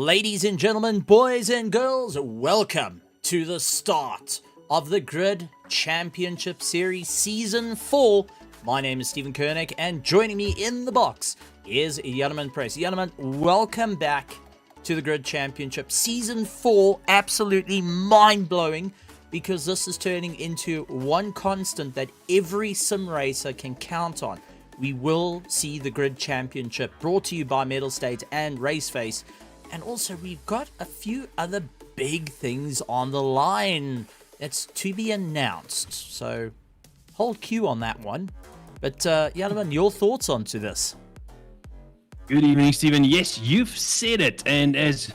Ladies and gentlemen, boys and girls, welcome to the start of the Grid Championship Series Season 4. My name is Stephen Koenig, and joining me in the box is Janneman Press. Janneman, welcome back to the Grid Championship Season 4. Absolutely mind-blowing, because this is turning into one constant that every sim racer can count on. We will see the Grid Championship brought to you by Mettlestate and RaceFace. And also, we've got a few other big things on the line that's to be announced. So, hold Q on that one. But, Janneman, your thoughts onto this? Good evening, Stephen. Yes, you've said it. And as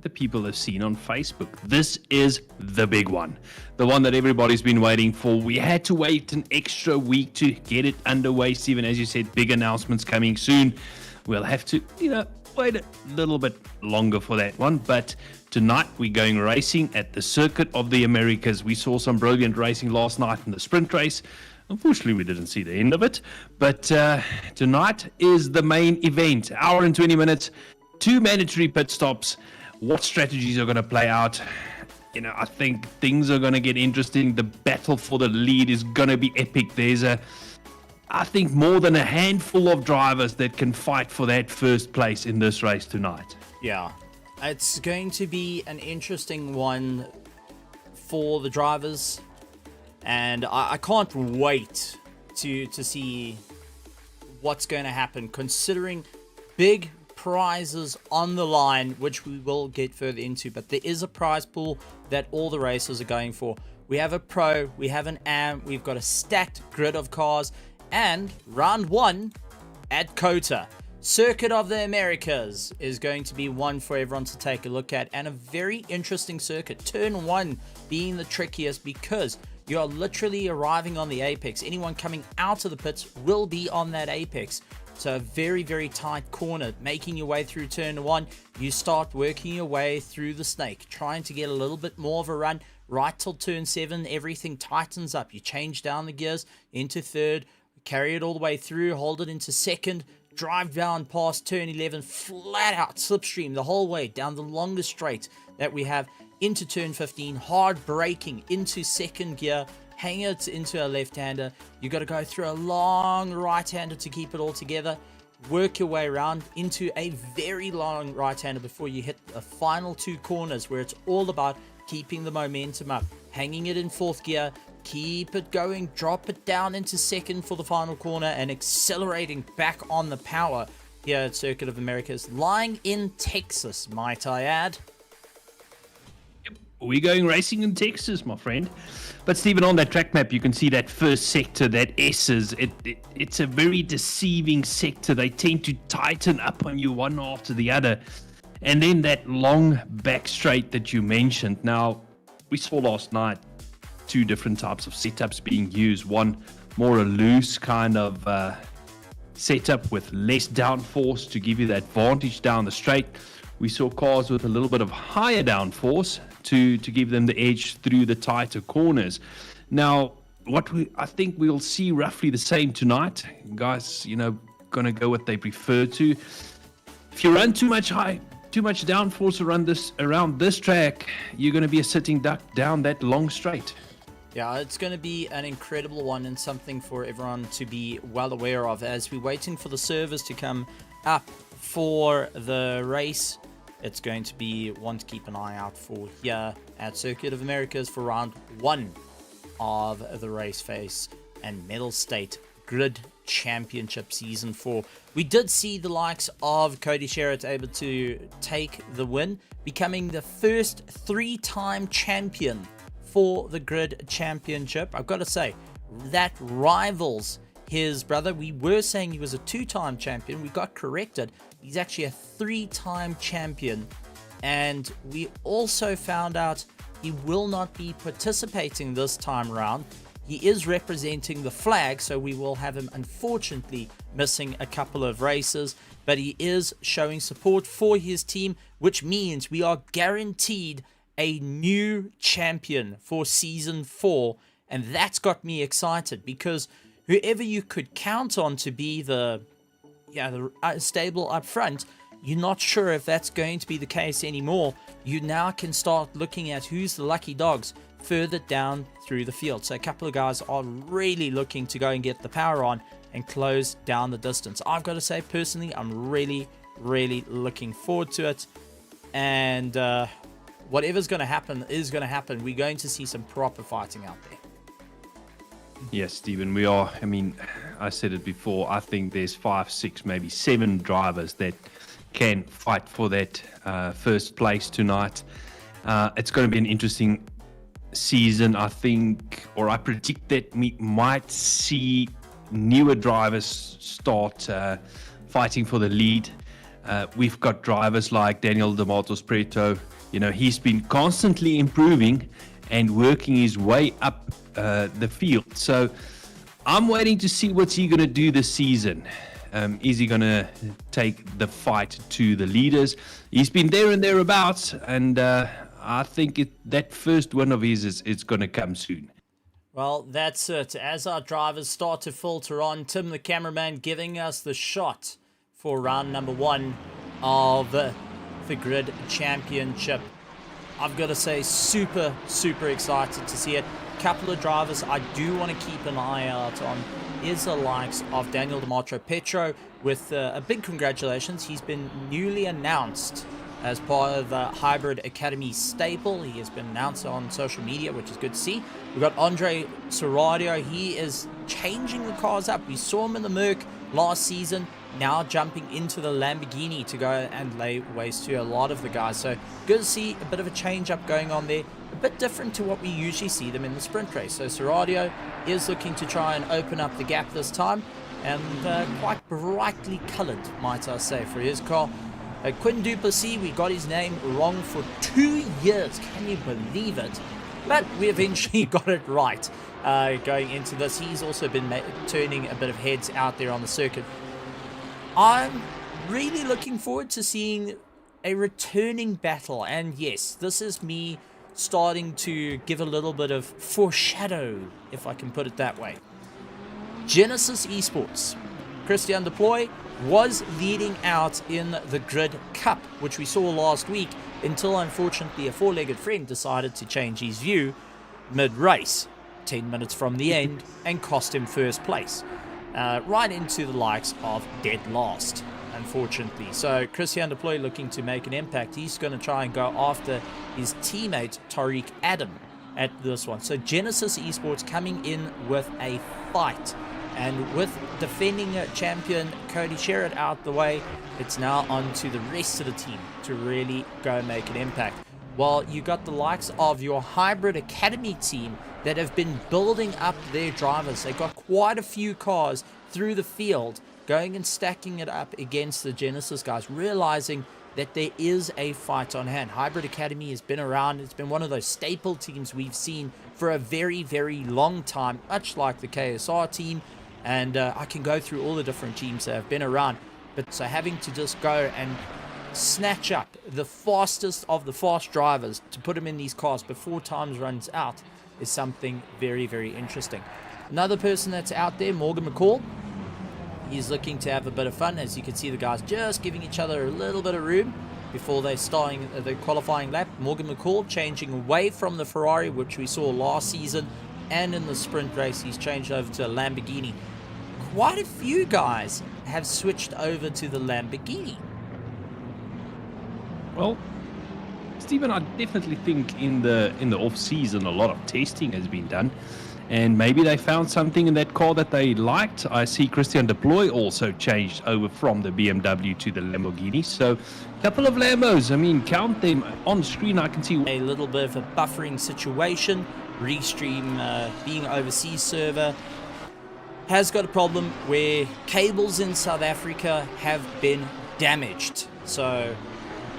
the people have seen on Facebook, this is the big one. The one that everybody's been waiting for. We had to wait an extra week to get it underway, Stephen. As you said, big announcements coming soon. We'll have to, wait a little bit longer for that one. But tonight we're going racing at the Circuit of the Americas. We saw some brilliant racing last night in the sprint race. Unfortunately, we didn't see the end of it. But tonight is the main event. Hour and 20 minutes, 2 mandatory pit stops. What strategies are going to play out? I think things are going to get interesting. The battle for the lead is going to be epic. There's I think more than a handful of drivers that can fight for that first place in this race tonight. Yeah, it's going to be an interesting one for the drivers, and I can't wait to see what's going to happen, considering big prizes on the line, which we will get further into. But there is a prize pool that all the racers are going for. We have a Pro, we have an AM, we've got a stacked grid of cars, and round 1 at COTA, Circuit of the Americas, is going to be one for everyone to take a look at, and a very interesting circuit. Turn 1 being the trickiest, because you are literally arriving on the apex. Anyone coming out of the pits will be on that apex. So a very, very tight corner. Making your way through turn 1, you start working your way through the snake, trying to get a little bit more of a run. Right till turn 7, everything tightens up. You change down the gears into third, carry it all the way through, hold it into second, drive down past turn 11, flat out slipstream the whole way down the longest straight that we have into turn 15, hard braking into second gear, hang it into a left-hander. You got to go through a long right-hander to keep it all together. Work your way around into a very long right-hander before you hit the final 2 corners, where it's all about keeping the momentum up, hanging it in 4th gear, keep it going, drop it down into 2nd for the final corner, and accelerating back on the power here at Circuit of Americas, lying in Texas, might I add. We're going racing in Texas, my friend. But Stephen, on that track map, you can see that first sector, that S's. It's a very deceiving sector. They tend to tighten up on you one after the other. And then that long back straight that you mentioned. Now, we saw last night 2 different types of setups being used. One more a loose kind of setup with less downforce to give you that advantage down the straight. We saw cars with a little bit of higher downforce to give them the edge through the tighter corners. Now, I think we'll see roughly the same tonight. Guys, gonna go what they prefer to. If you run too much downforce around this track, you're gonna be a sitting duck down that long straight. Yeah, it's going to be an incredible one, and something for everyone to be well aware of as we're waiting for the servers to come up for the race. It's going to be one to keep an eye out for here at Circuit of Americas for round 1 of the RaceFace and Mettlestate Grid Championship Season 4. We did see the likes of Cody Sherritt able to take the win, becoming the first 3-time champion for the Grid Championship. I've got to say, that rivals his brother. We were saying he was a 2-time champion. We got corrected. He's actually a 3-time champion. And we also found out he will not be participating this time around. He is representing the flag, so we will have him unfortunately missing a couple of races. But he is showing support for his team, which means we are guaranteed a new champion for Season 4. And that's got me excited, because whoever you could count on to be the stable up front, you're not sure if that's going to be the case anymore. You now can start looking at who's the lucky dogs further down through the field. So a couple of guys are really looking to go and get the power on and close down the distance. I've got to say, personally, I'm really looking forward to it. And whatever's going to happen is going to happen. We're going to see some proper fighting out there. Yes, Stephen, we are. I mean, I said it before. I think there's 5, 6, maybe 7 drivers that can fight for that first place tonight. It's going to be an interesting season, I think, or I predict that we might see newer drivers start fighting for the lead. We've got drivers like Daniel Pietro. You know, he's been constantly improving and working his way up the field. So I'm waiting to see what's he going to do this season. Is he going to take the fight to the leaders? He's been there and thereabouts, and I think that first win of his is going to come soon. Well, that's it. As our drivers start to filter on, Tim the cameraman giving us the shot for round number 1 of the Grid Championship. I've got to say, super excited to see it. A couple of drivers I do want to keep an eye out on is the likes of Daniel Pietro with a big congratulations. He's been newly announced as part of the Hybrid Academy stable. He has been announced on social media, which is good to see. We've got Andre Ceremonial. He is changing the cars up. We saw him in the Merc last season, now jumping into the Lamborghini to go and lay waste to a lot of the guys. So good to see a bit of a change up going on there. A bit different to what we usually see them in the sprint race. So Ceremonial is looking to try and open up the gap this time, and quite brightly colored, might I say, for his car. Quinn Duplessis, we got his name wrong for 2 years. Can you believe it? But we eventually got it right going into this. He's also been turning a bit of heads out there on the circuit. I'm really looking forward to seeing a returning battle. And yes, this is me starting to give a little bit of foreshadow, if I can put it that way. Genesis Esports. Christian Deploy was leading out in the Grid Cup, which we saw last week, until unfortunately a four-legged friend decided to change his view mid-race, 10 minutes from the end, and cost him first place, right into the likes of dead last, unfortunately. So Christian Deploy looking to make an impact. He's going to try and go after his teammate Tariq Adam at this one. So Genesis Esports coming in with a fight. And with defending champion Cody Sherritt out the way, it's now on to the rest of the team to really go make an impact. Well, you got the likes of your Hybrid Academy team that have been building up their drivers. They got quite a few cars through the field, going and stacking it up against the Genesis guys, realizing that there is a fight on hand. Hybrid Academy has been around. It's been one of those staple teams we've seen for a very long time, much like the KSR team. And I can go through all the different teams that have been around. But so having to just go and snatch up the fastest of the fast drivers to put them in these cars before time runs out is something very interesting. Another person that's out there, Morgan McCall. He's looking to have a bit of fun. As you can see, the guys just giving each other a little bit of room before they're starting the qualifying lap. Morgan McCall changing away from the Ferrari, which we saw last season. And in the sprint race, he's changed over to a Lamborghini. Quite a few guys have switched over to the Lamborghini. Well, Stephen, I definitely think in the off season a lot of testing has been done, and maybe they found something in that car that they liked. I see Christian Deploy also changed over from the BMW to the Lamborghini. So a couple of Lambos, I mean, count them on screen. I can see a little bit of a buffering situation. Restream being overseas server has got a problem where cables in South Africa have been damaged, so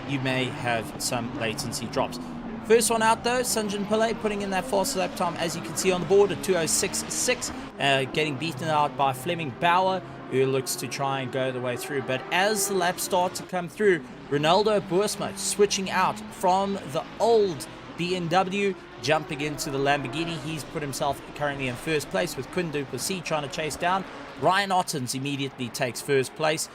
you may have some latency drops. First one out though, Sunjin Pillay putting in that fast lap time, as you can see on the board, at 2:06.6, getting beaten out by Fleming Bauer, who looks to try and go the way through. But as the laps start to come through, Ronaldo Boersma switching out from the old BMW jumping into the Lamborghini. He's put himself currently in first place with Quinn Duplessis trying to chase down. Ryan Ottens immediately takes first place,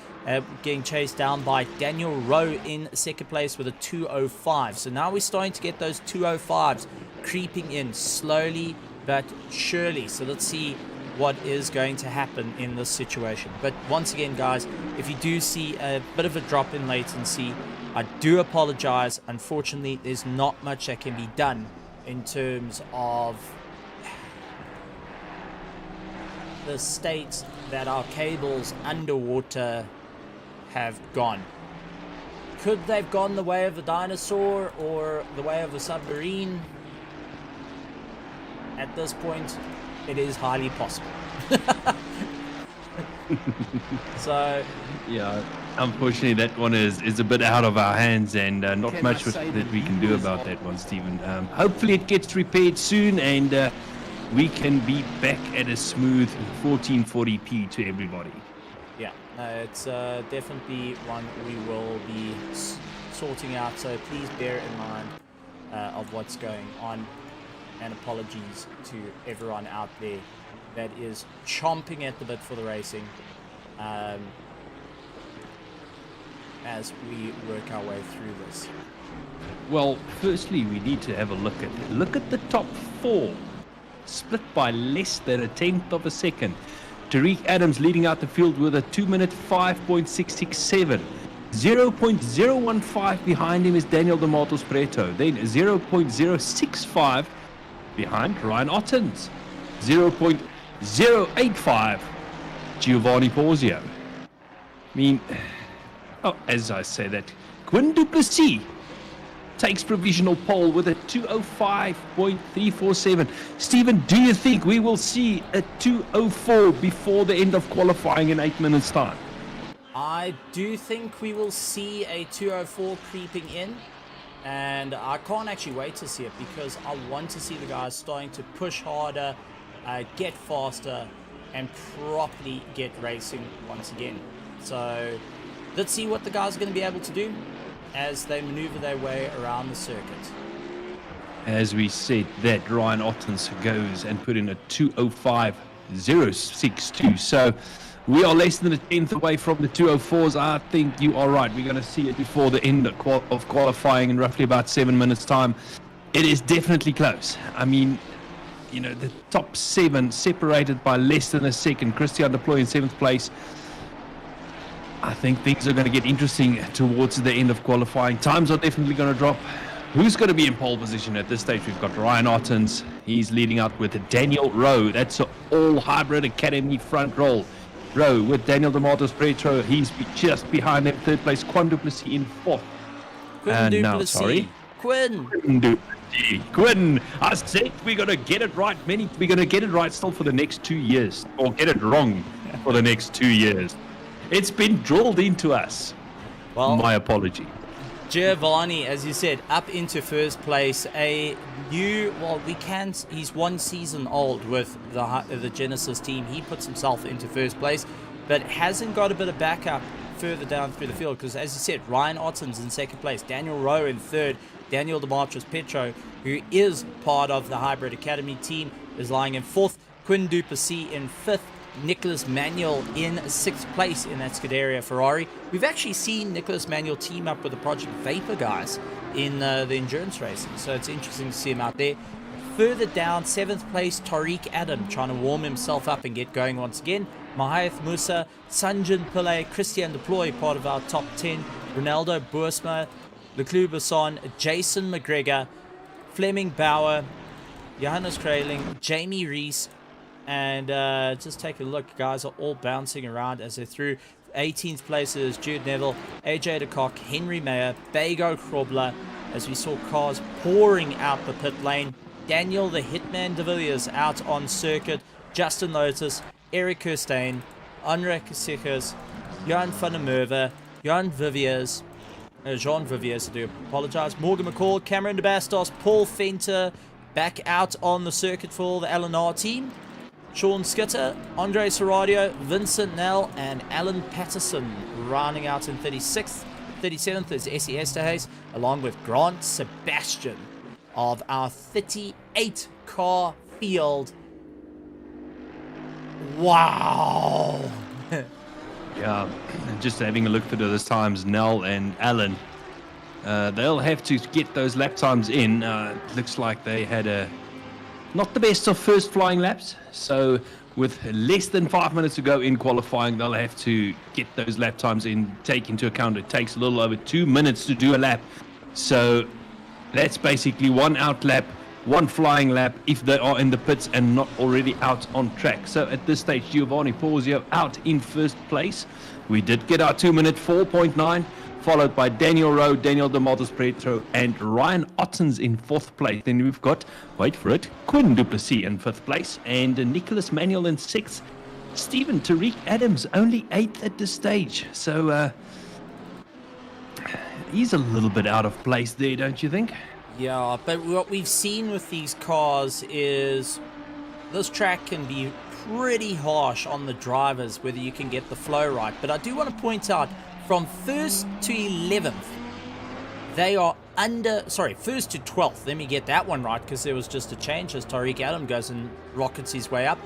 getting chased down by Daniel Rowe in second place with a 2:05. So now we're starting to get those 2:05s creeping in slowly but surely. So let's see what is going to happen in this situation. But once again, guys, if you do see a bit of a drop in latency, I do apologize. Unfortunately, there's not much that can be done in terms of the state that our cables underwater have gone. Could they've gone the way of the dinosaur or the way of the submarine? At this point, it is highly possible. So yeah, unfortunately that one is a bit out of our hands, and not much that we can do about that one, Stephen. Hopefully it gets repaired soon, and we can be back at a smooth 1440p to everybody. Yeah, it's definitely one we will be sorting out, so please bear in mind of what's going on, and apologies to everyone out there that is chomping at the bit for the racing as we work our way through this. Well, firstly, we need to have a look at the top four, split by less than a tenth of a second. Tariq Adams leading out the field with a 2-minute 5.667. 0.015 behind him is Daniel de Matos Preto. Then 0.065 behind Ryan Ottens. 0.085 Giovanni Porzio. I mean, as I say that, Quinn Duplessis takes provisional pole with a 2:05.347. Stephen, do you think we will see a 2:04 before the end of qualifying in 8 minutes' time? I do think we will see a 2:04 creeping in, and I can't actually wait to see it because I want to see the guys starting to push harder, get faster, and properly get racing once again. So let's see what the guys are going to be able to do as they maneuver their way around the circuit. As we said, that Ryan Ottens goes and put in a 2:05.062. So we are less than a tenth away from the 2:04s. I think you are right. We're going to see it before the end of qualifying in roughly about 7 minutes' time. It is definitely close. I mean, you know, the top 7 separated by less than a second. Christian Deploy in 7th place. I think things are going to get interesting towards the end of qualifying. Times are definitely going to drop. Who's going to be in pole position at this stage? We've got Ryan Ottens. He's leading out with Daniel Rowe. That's an all-hybrid academy front roll. Rowe with Daniel de Matos Preto. He's just behind him. 3rd place, Quinn Duplessis in 4th. Quinn, I said we're going to get it right. We're going to get it right still for the next 2 years. Or get it wrong for the next 2 years. It's been drilled into us. Well, my apology. Giovanni, as you said, up into first place. He's 1 season old with the Genesis team. He puts himself into first place, but hasn't got a bit of backup further down through the field because, as you said, Ryan Ottens in 2nd place, Daniel Rowe in 3rd, Daniel de Matos Preto, who is part of the Hybrid Academy team, is lying in 4th, Quinn Duplessis in 5th, Nicholas Manuel in 6th place in that Scuderia Ferrari. We've actually seen Nicholas Manuel team up with the Project Vapor guys in the endurance racing, so it's interesting to see him out there. Further down, 7th place, Tariq Adam, trying to warm himself up and get going once again. Mahath Musa, Sanjan Pillay, Christian Deploy, part of our top 10. Ronaldo Boersma, Leclerc Besson, Jason McGregor, Fleming Bauer, Johannes Kraling, Jamie Reese, and just take a look, guys are all bouncing around as they're through. 18th place is Jude Neville, AJ de Kock, Henry Mayer, Bago Krobler, as we saw cars pouring out the pit lane. Daniel the Hitman de Villiers out on circuit, Justin Lotus, Eric Kirstein, Andre Kasikas, Jan van der Merwe, Jean Viviers, I do apologize, Morgan McCall, Cameron de Bastos, Paul Fenter back out on the circuit for the LNR team. Sean Skitter, Andre Serradio, Vincent Nell, and Alan Patterson rounding out in 36th. 37th is Essie Esterhays, along with Grant Sebastian. of our 38 car field. Wow. Yeah, just having a look through those times, Nell and Alan, they'll have to get those lap times in. Looks like they had not the best of first flying laps, so with less than 5 minutes to go in qualifying, they'll have to get those lap times in. Take into account it takes a little over 2 minutes to do a lap, so that's basically one out lap, one flying lap if they are in the pits and not already out on track. So at this stage, Giovanni Porzio out in first place. We did get our 2 minute 4.9, followed by Daniel Rowe, Daniel de Mettlestate, and Ryan Ottens in fourth place. Then we've got, wait for it, Quinn Duplessis in fifth place, and Nicholas Manuel in sixth. Stephen Tariq Adams only eighth at this stage. So he's a little bit out of place there, don't you think? Yeah, but what we've seen with these cars is this track can be pretty harsh on the drivers, whether you can get the flow right. But I do want to point out, from 1st to 11th, they are first to 12th. Let me get that one right, because there was just a change as Tariq Adam goes and rockets his way up.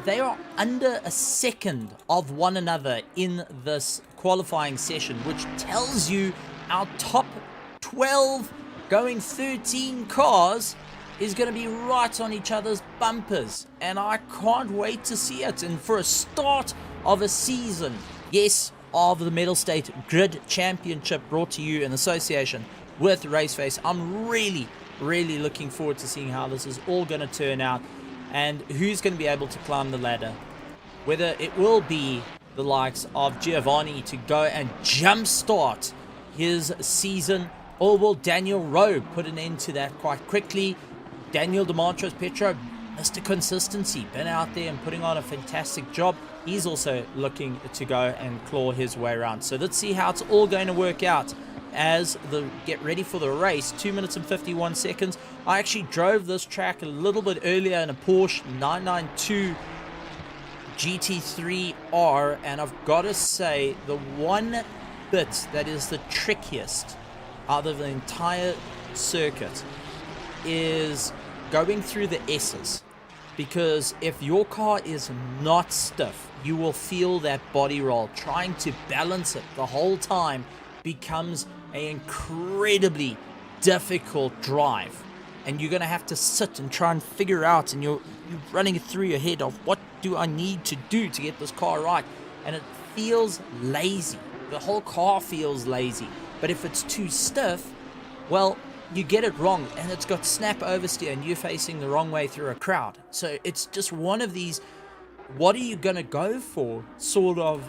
They are under a second of one another in this qualifying session, which tells you our top 12 going 13 cars is going to be right on each other's bumpers, and I can't wait to see it. And for a start of a season, yes, of the Mettlestate Grid Championship, brought to you in association with RaceFace, I'm really looking forward to seeing how this is all going to turn out and who's going to be able to climb the ladder. Whether it will be the likes of Giovanni to go and jumpstart his season, or will Daniel Rowe put an end to that quite quickly? Daniel Demontres Petro, Mr. Consistency, been out there and putting on a fantastic job. He's also looking to go and claw his way around. So let's see how it's all going to work out as the get ready for the race. 2 minutes and 51 seconds. I actually drove this track a little bit earlier in a Porsche 992 GT3R, and I've got to say, the one bit that is the trickiest out of the entire circuit is going through the S's, because if your car is not stiff, you will feel that body roll. Trying to balance it the whole time becomes an incredibly difficult drive, and you're going to have to sit and try and figure out, and you're running it through your head of what do I need to do to get this car right, and it feels lazy. The whole car feels lazy. But if it's too stiff, well, you get it wrong, and it's got snap oversteer, and you're facing the wrong way through a crowd. So it's just one of these, what are you going to go for sort of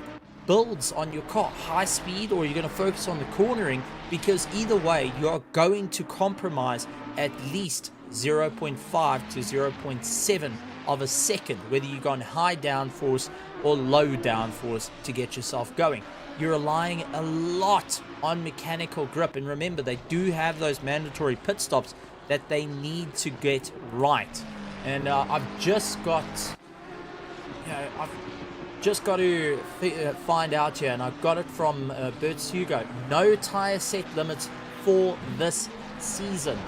builds on your car? High speed, or you're going to focus on the cornering? Because either way, you are going to compromise at least 0.5 to 0.7 of a second, whether you go on high downforce or low downforce to get yourself going. You're relying a lot on mechanical grip, and remember, they do have those mandatory pit stops that they need to get right. And I've just got to find out here, and I've got it from Bert's Hugo. No tire set limits for this season,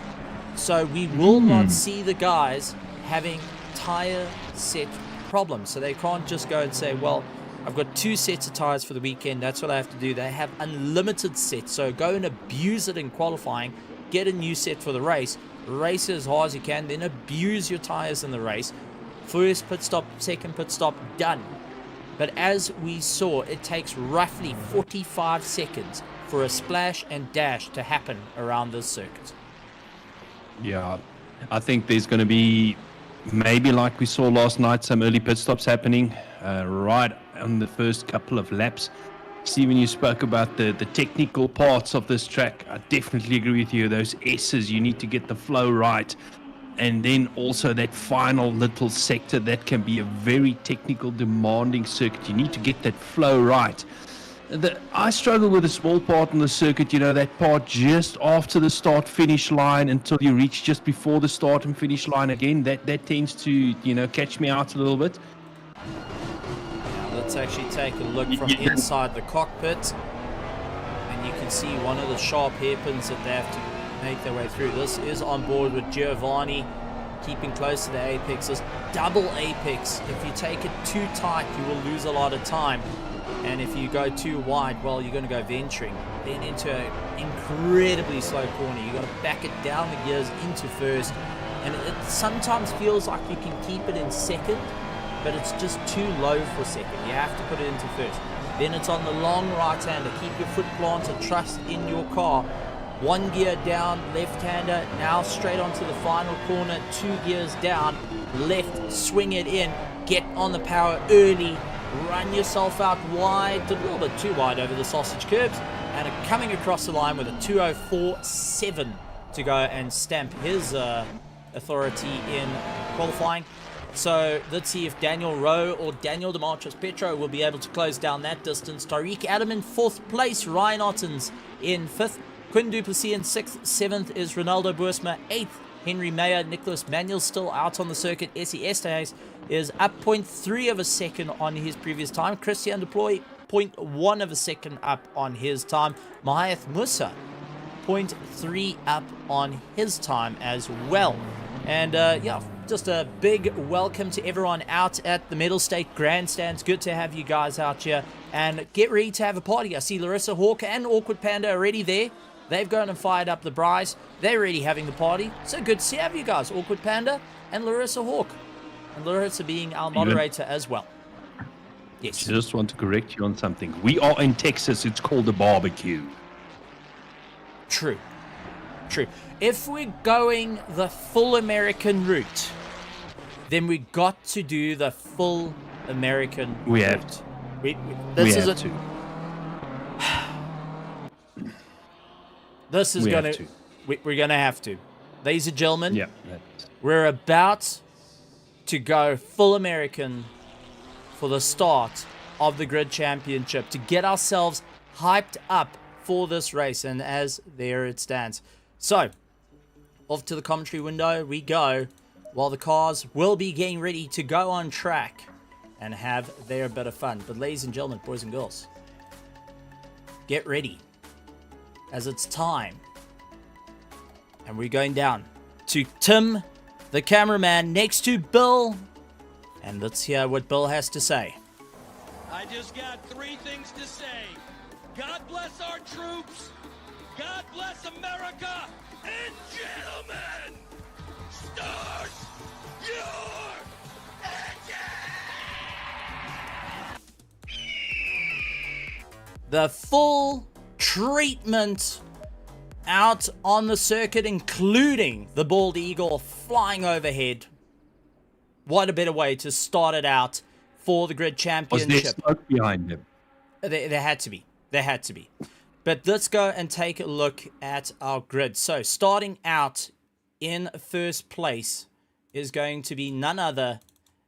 so we will not see the guys having tire set problems. So they can't just go and say, well, I've got 2 sets of tires for the weekend, that's what I have to do. They have unlimited sets, so go and abuse it in qualifying, get a new set for the race, race as hard as you can, then abuse your tires in the race. First pit stop, second pit stop, done. But as we saw, it takes roughly 45 seconds for a splash and dash to happen around this circuit. Yeah, I think there's going to be, maybe like we saw last night, some early pit stops happening right on the first couple of laps. Stephen, you spoke about the technical parts of this track. I definitely agree with you. Those S's, you need to get the flow right. And then also that final little sector, that can be a very technical, demanding circuit. You need to get that flow right. I struggle with a small part in the circuit, that part just after the start-finish line until you reach just before the start and finish line again. That tends to, catch me out a little bit. Now let's actually take a look from inside the cockpit. And you can see one of the sharp hairpins that they have to make their way through. This is on board with Giovanni, keeping close to the apex. This double apex, if you take it too tight, you will lose a lot of time. And if you go too wide, well, you're going to go venturing. Then into an incredibly slow corner. You've got to back it down the gears into first. And it sometimes feels like you can keep it in second, but it's just too low for second. You have to put it into first. Then it's on the long right-hander. Keep your foot planted. Trust in your car. One gear down, left-hander. Now straight onto the final corner. 2 gears down. Left, swing it in. Get on the power early. Run yourself out wide. A little bit too wide over the sausage curbs. And coming across the line with a 2:04.7 to go and stamp his authority in qualifying. So let's see if Daniel Rowe or Daniel Petro will be able to close down that distance. Tariq Adam in 4th place. Ryan Ottens in 5th. Quinn Duplessis in 6th. 7th is Ronaldo Boersma. 8th, Henry Mayer. Nicholas Manuel still out on the circuit. Essie Estaes is up 0.3 of a second on his previous time. Christian Deploy 0.1 of a second up on his time. Mahath Musa 0.3 up on his time as well. And yeah, just a big welcome to everyone out at the Mettlestate Grandstands. Good to have you guys out here. And get ready to have a party. I see Larissa Hawk and Awkward Panda already there. They've gone and fired up the Bryce. They're already having the party. So good to have you guys, Awkward Panda and Larissa Hawk. And Larissa being our moderator as well. Yes. I just want to correct you on something. We are in Texas. It's called a barbecue. True. True. If we're going the full American route, then we got to do the full American We route. have to. This we is have to. This is We going have to... to. We're going to have to. Ladies and gentlemen, Yeah. we're about to go full American for the start of the Grid Championship to get ourselves hyped up for this race. And as there it stands. So, off to the commentary window we go, while the cars will be getting ready to go on track and have their bit of fun. But ladies and gentlemen, boys and girls, get ready, as it's time. And we're going down to Tim, the cameraman, next to Bill. And let's hear what Bill has to say. I just got 3 things to say. God bless our troops. God bless America. And gentlemen, start your engine! The full treatment out on the circuit, including the bald eagle flying overhead. What a better way to start it out for the Grid Was Championship. there smoke behind him? There had to be. There had to be. But let's go and take a look at our grid. So starting out in first place is going to be none other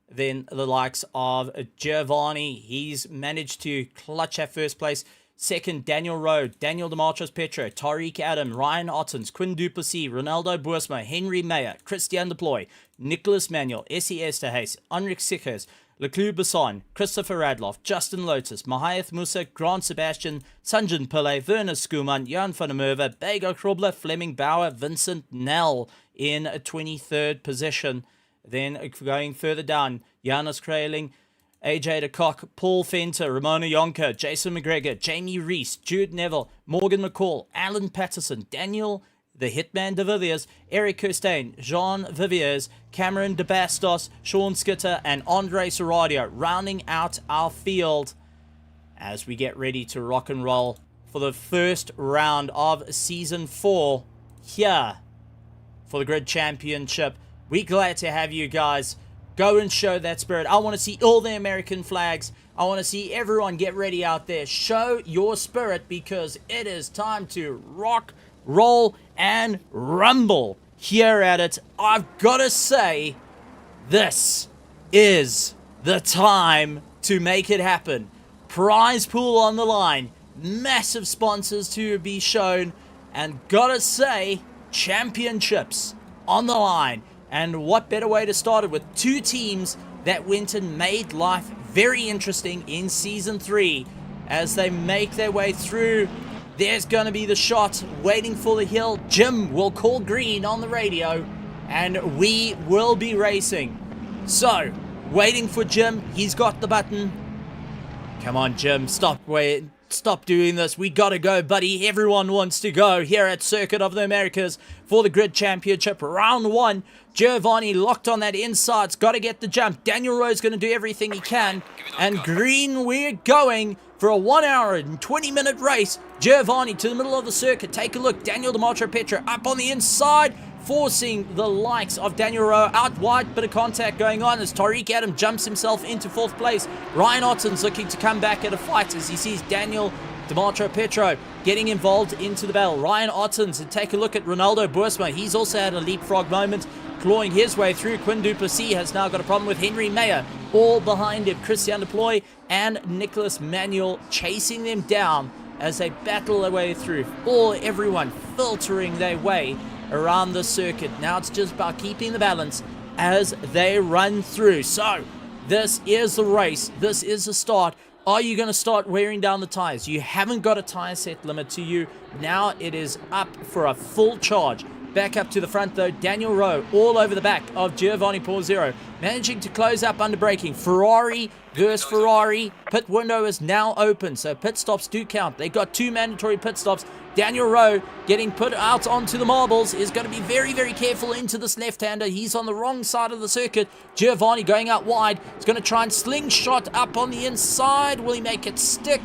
than the likes of Giovanni. He's managed to clutch at first place. Second, Daniel Rowe, Daniel Petro, Tariq Adam, Ryan Ottens, Quinn Duplessis, Ronaldo Boersma, Henry Mayer, Christian Deploy, Nicholas Manuel, Essie Esterhuis, Enric Sikkers, Leclerc Basson, Christopher Radloff, Justin Lotus, Mahath Musa, Grant Sebastian, Sanjan Pillay, Werner Skuman, Jan van der Merwe, Bego Krobler, Fleming Bauer, Vincent Nell in a 23rd position. Then going further down, Janus Kraling, AJ de Kock, Paul Fenter, Ramona Yonker, Jason McGregor, Jamie Reese, Jude Neville, Morgan McCall, Alan Patterson, Daniel the Hitman de Villiers, Eric Kirstein, Jean Viviers, Cameron de Bastos, Sean Skitter, and Andre Seradio rounding out our field as we get ready to rock and roll for the first round of Season 4 here for the Grid Championship. We're glad to have you guys. Go and show that spirit. I want to see all the American flags. I want to see everyone get ready out there. Show your spirit, because it is time to rock, roll, and rumble here at it. I've got to say, this is the time to make it happen. Prize pool on the line. Massive sponsors to be shown. And gotta say, championships on the line. And what better way to start it with 2 teams that went and made life very interesting in Season 3 as they make their way through There's going to be the shot waiting for the hill. Jim will call green on the radio, and we will be racing. So, waiting for Jim. He's got the button. Come on, Jim. Stop doing this. We got to go, buddy. Everyone wants to go here at Circuit of the Americas for the Grid Championship. Round 1. Giovanni locked on that inside. Got to get the jump. Daniel Rowe's going to do everything he can. And green, we're going for a 1 hour and 20-minute race. Giovanni to the middle of the circuit. Take a look. Daniel Petro up on the inside, forcing the likes of Daniel Rowe out wide. Bit of contact going on as Tariq Adam jumps himself into 4th place. Ryan Otten's looking to come back at a fight as he sees Daniel Petro getting involved into the battle. Ryan Ottens, and take a look at Ronaldo Boersma. He's also had a leapfrog moment, clawing his way through. Quinn Duplessis has now got a problem with Henry Mayer, all behind him. Christian Deploy and Nicholas Manuel chasing them down as they battle their way through. Everyone filtering their way around the circuit. Now it's just about keeping the balance as they run through. So this is the race. This is the start. Are you going to start wearing down the tires? You haven't got a tire set limit to you. Now it is up for a full charge. Back up to the front though, Daniel Rowe all over the back of Giovanni Pausero, managing to close up under braking. Ferrari versus Ferrari. Pit window is now open, so pit stops do count. They got 2 mandatory pit stops. Daniel Rowe getting put out onto the marbles is going to be very, very careful into this left-hander. He's on the wrong side of the circuit. Giovanni going out wide. He's going to try and slingshot up on the inside. Will he make it stick?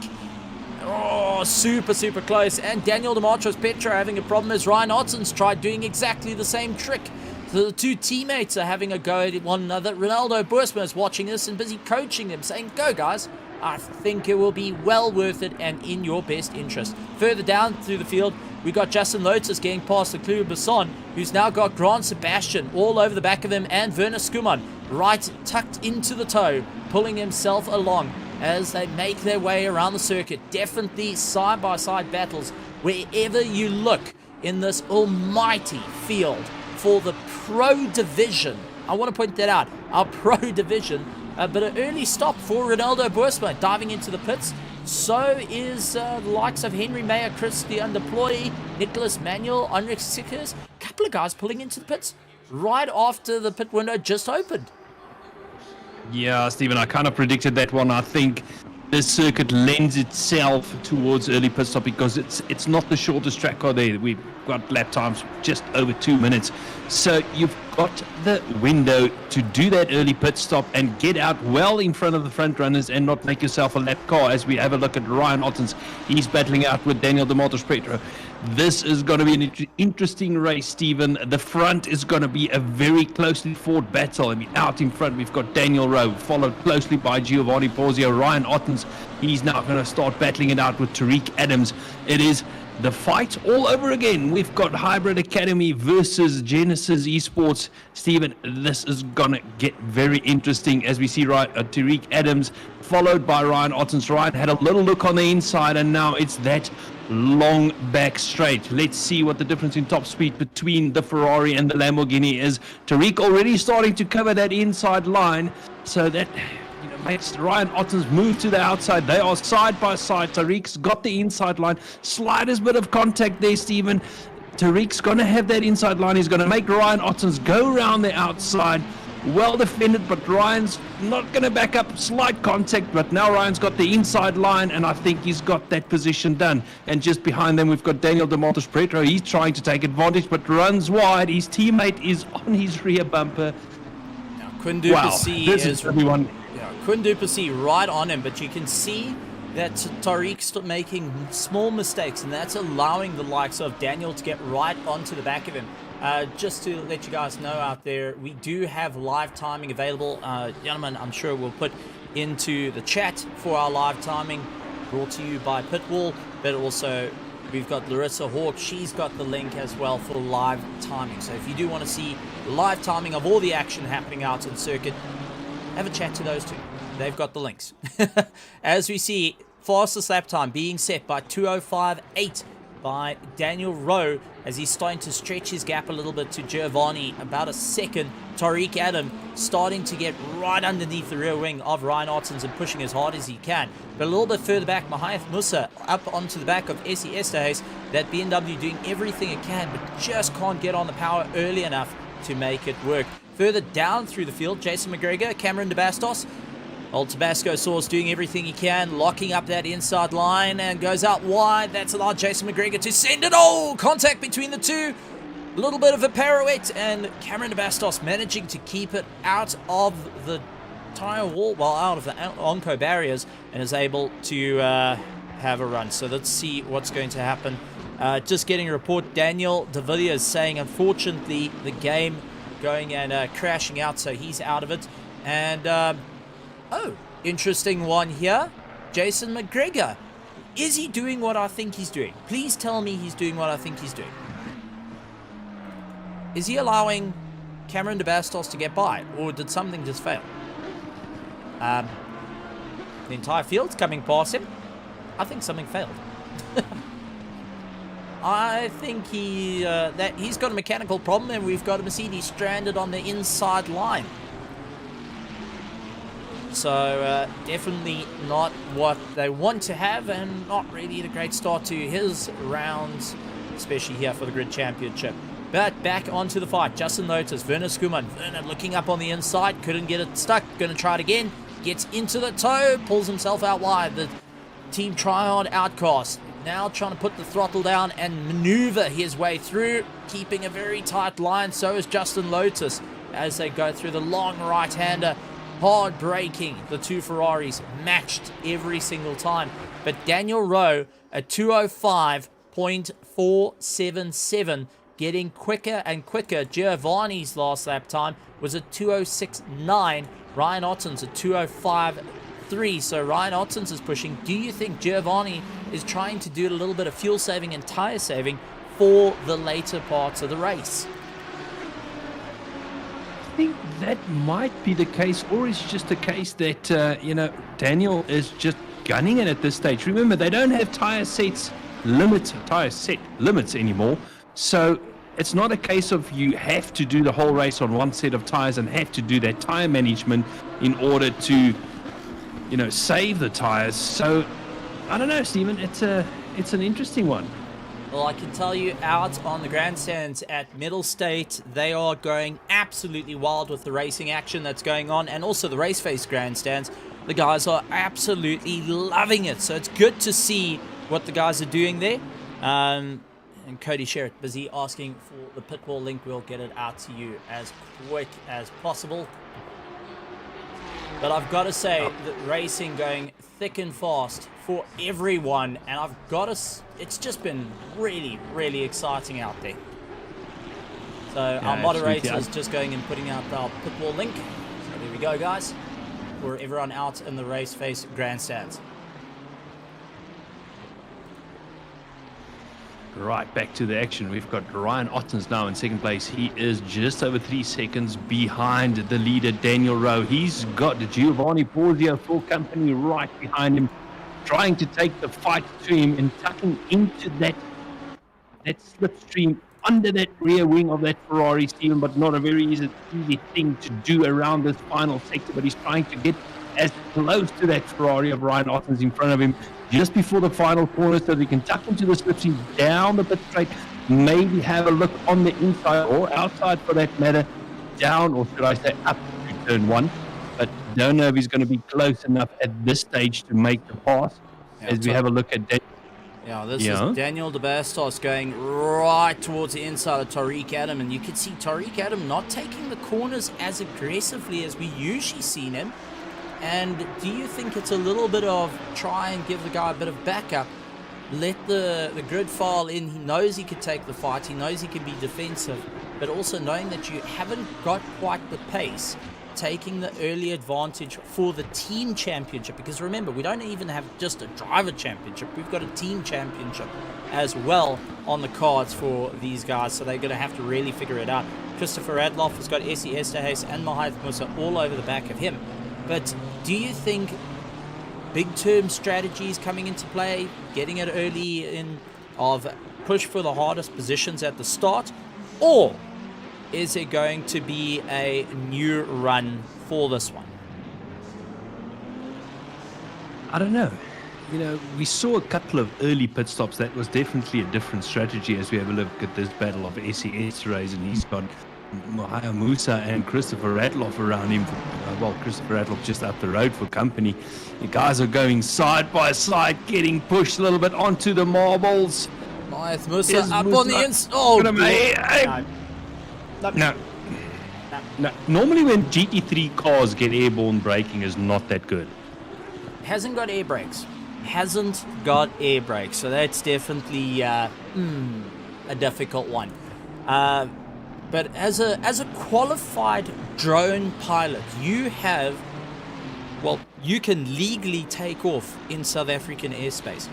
Oh, super, super close. And Daniel Petro having a problem as Ryan Otten's tried doing exactly the same trick. So the 2 teammates are having a go at one another. Ronaldo Boersma is watching this and busy coaching them, saying, go guys. I think it will be well worth it and in your best interest. Further down through the field, we got Justin Lotus getting past the Clue Basson, who's now got Grant Sebastian all over the back of him, and Werner Skuman right tucked into the toe, pulling himself along as they make their way around the circuit. Definitely side-by-side battles wherever you look in this almighty field for the Pro Division. I want to point that out, our Pro Division. But an early stop for Ronaldo Boersma diving into the pits. So is the likes of Henry Mayer, Christian Deploy, Nicholas Manuel, Enric Sickers. A couple of guys pulling into the pits right after the pit window just opened. Yeah, Stephen, I kind of predicted that one. I think this circuit lends itself towards early pit stop because it's not the shortest track out there. We've got lap times just over 2 minutes. So you've got the window to do that early pit stop and get out well in front of the front runners and not make yourself a lap car. As we have a look at Ryan Ottens, he's battling out with Daniel Petro. This is going to be an interesting race, Stephen. The front is going to be a very closely fought battle. I mean, out in front, we've got Daniel Rowe, followed closely by Giovanni Pausio. Ryan Ottens, he's now going to start battling it out with Tariq Adams. It is the fight all over again. We've got Hybrid Academy versus Genesis Esports. Stephen, this is going to get very interesting as we see Tariq Adams followed by Ryan Ottens. Ryan had a little look on the inside, and now it's that long back straight. Let's see what the difference in top speed between the Ferrari and the Lamborghini is. Tariq already starting to cover that inside line, so that makes Ryan Ottens move to the outside. They are side by side. Tariq's got the inside line. Slightest bit of contact there, Stephen. Tariq's going to have that inside line. He's going to make Ryan Ottens go around the outside. Well defended, but Ryan's not going to back up. Slight contact, but now Ryan's got the inside line, and I think he's got that position done. And just behind them, we've got Daniel Petro. He's trying to take advantage, but runs wide. His teammate is on his rear bumper. Now, Quinn Duplessis is everyone. Quinn Duplessis right on him, but you can see that Tariq's making small mistakes, and that's allowing the likes of Daniel to get right onto the back of him. Just to let you guys know out there, we do have live timing available. Gentlemen, I'm sure we'll put into the chat for our live timing, brought to you by Pitwall, but also we've got Larissa Hawk. She's got the link as well for live timing. So if you do want to see live timing of all the action happening out in circuit, have a chat to those two. They've got the links. As we see, fastest lap time being set by 2:05.8 by Daniel Rowe as he's starting to stretch his gap a little bit to Giovanni, about a second. Tariq Adam starting to get right underneath the rear wing of Ryan Ottens and pushing as hard as he can. But a little bit further back, Mahath Musa up onto the back of Essie Esterhuis. That BMW doing everything it can, but just can't get on the power early enough to make it work. Further down through the field, Jason McGregor, Cameron de Bastos. Old Tabasco Sauce doing everything he can, locking up that inside line and goes out wide. That's allowed Jason McGregor to send it. Oh, contact between the two. A little bit of a pirouette, and Cameron de Bastos managing to keep it out of the tire wall, well, out of the Onco barriers, and is able to have a run. So let's see what's going to happen. Just getting a report, Daniel de Villiers saying, unfortunately, the game going and crashing out, so he's out of it. And, oh, interesting one here. Jason McGregor. Is he doing what I think he's doing? Please tell me he's doing what I think he's doing. Is he allowing Cameron de Bastos to get by, or did something just fail? The entire field's coming past him. I think something failed. I think that he's got a mechanical problem, and we've got a Mercedes stranded on the inside line. So definitely not what they want to have, and not really a great start to his rounds, especially here for the Grid Championship. But back onto the fight. Justin Lotus, Werner Skuman. Werner looking up on the inside, couldn't get it stuck. Going to try it again. Gets into the toe, pulls himself out wide. The Team Tryon outcast now trying to put the throttle down and maneuver his way through, keeping a very tight line. So is Justin Lotus as they go through the long right-hander. Hard braking. The two Ferraris matched every single time. But Daniel Rowe, a 205.477, getting quicker and quicker. Giovanni's last lap time was a 206.9. Ryan Ottens a 205.3. So Ryan Ottens is pushing. Do you think Giovanni is trying to do a little bit of fuel saving and tire saving for the later parts of the race? I think that might be the case, or it's just a case that, Daniel is just gunning it at this stage. Remember, they don't have tire set limits anymore. So it's not a case of you have to do the whole race on one set of tires and have to do that tire management in order to, save the tires. So I don't know, Stephen. It's an interesting one. Well, I can tell you, out on the grandstands at Mettlestate, they are going absolutely wild with the racing action that's going on, and also the RaceFace grandstands. The guys are absolutely loving it. So it's good to see what the guys are doing there. And Cody Sherritt busy asking for the pitwall link. We'll get it out to you as quick as possible. But I've got to say that racing going thick and fast for everyone, and it's just been really, really exciting out there. So our moderator is just going and putting out our pitwall link. So there we go, guys, for everyone out in the RaceFace grandstands. Right, back to the action. We've got Ryan Ottens now in second place. He is just over 3 seconds behind the leader, Daniel Rowe. He's got Giovanni Porzio full company right behind him, trying to take the fight to him and tucking into that slipstream under that rear wing of that Ferrari, Stephen, but not a very easy thing to do around this final sector. But he's trying to get as close to that Ferrari of Ryan Ottens in front of him just before the final corner, so that he can tuck into the slipstream down the pit straight, maybe have a look on the inside or outside for that matter, down, or should I say up to turn one. But don't know if he's going to be close enough at this stage to make the pass. As we have a look at that. Yeah, this is Daniel de Bastos going right towards the inside of Tariq Adam, and you can see Tariq Adam not taking the corners as aggressively as we usually seen him. And do you think it's a little bit of try and give the guy a bit of backup, let the grid file in? He knows he could take the fight, he knows he can be defensive, but also knowing that you haven't got quite the pace, taking the early advantage for the team championship. Because remember, we don't even have just a driver championship, we've got a team championship as well on the cards for these guys, so they're going to have to really figure it out. Christopher Radloff has got Essie Esterhuis and Mahath Musa all over the back of him. But do you think big term strategies coming into play, getting it early in of push for the hardest positions at the start, or is it going to be a new run for this one? I don't know. You know, we saw a couple of early pit stops. That was definitely a different strategy as we have a look at this battle of SES race, and he's got Mahaya Musa and Christopher Ratloff around him. Well, Christopher Ratloff just up the road for company. The guys are going side by side, getting pushed a little bit onto the marbles. Nice, Musa up on the inside. Oh, no. Normally when GT3 cars get airborne, braking is not that good. Hasn't got air brakes. So that's definitely a difficult one. But as a qualified drone pilot, you can legally take off in South African airspace.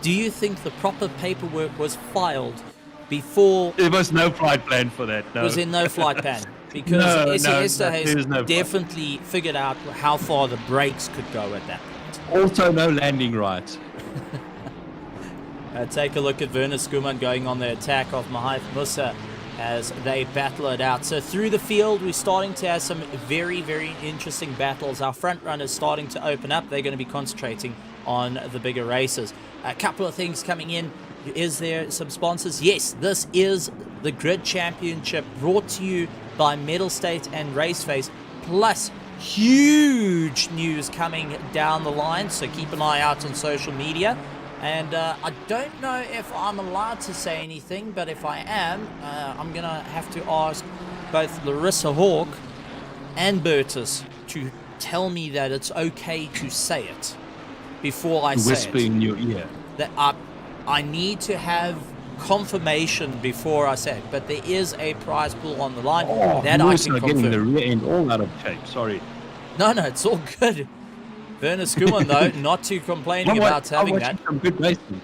Do you think the proper paperwork was filed before? There was no flight plan for that. No. Was there no flight plan? Because SES has no definitely figured out how far the brakes could go at that point. Also, no landing rights. Take a look at Werner Skuman going on the attack of Mahith Musa as they battle it out. So through the field, we're starting to have some very, very interesting battles. Our front runners starting to open up. They're going to be concentrating on the bigger races. A couple of things coming in. Is there some sponsors? Yes, this is the Grid Championship brought to you by Mettlestate and RaceFace, plus huge news coming down the line, so keep an eye out on social media. And I don't know if I'm allowed to say anything, but if I am, I'm going to have to ask both Larissa Hawk and Bertus to tell me that it's okay to say it before I say it. Whisper in your ear. That I need to have confirmation before I say it, but there is a prize pool on the line that I can confirm. Getting the rear end all out of shape. Sorry. No, it's all good. Werner Skuman, though, not too complaining about having that. Some good racing.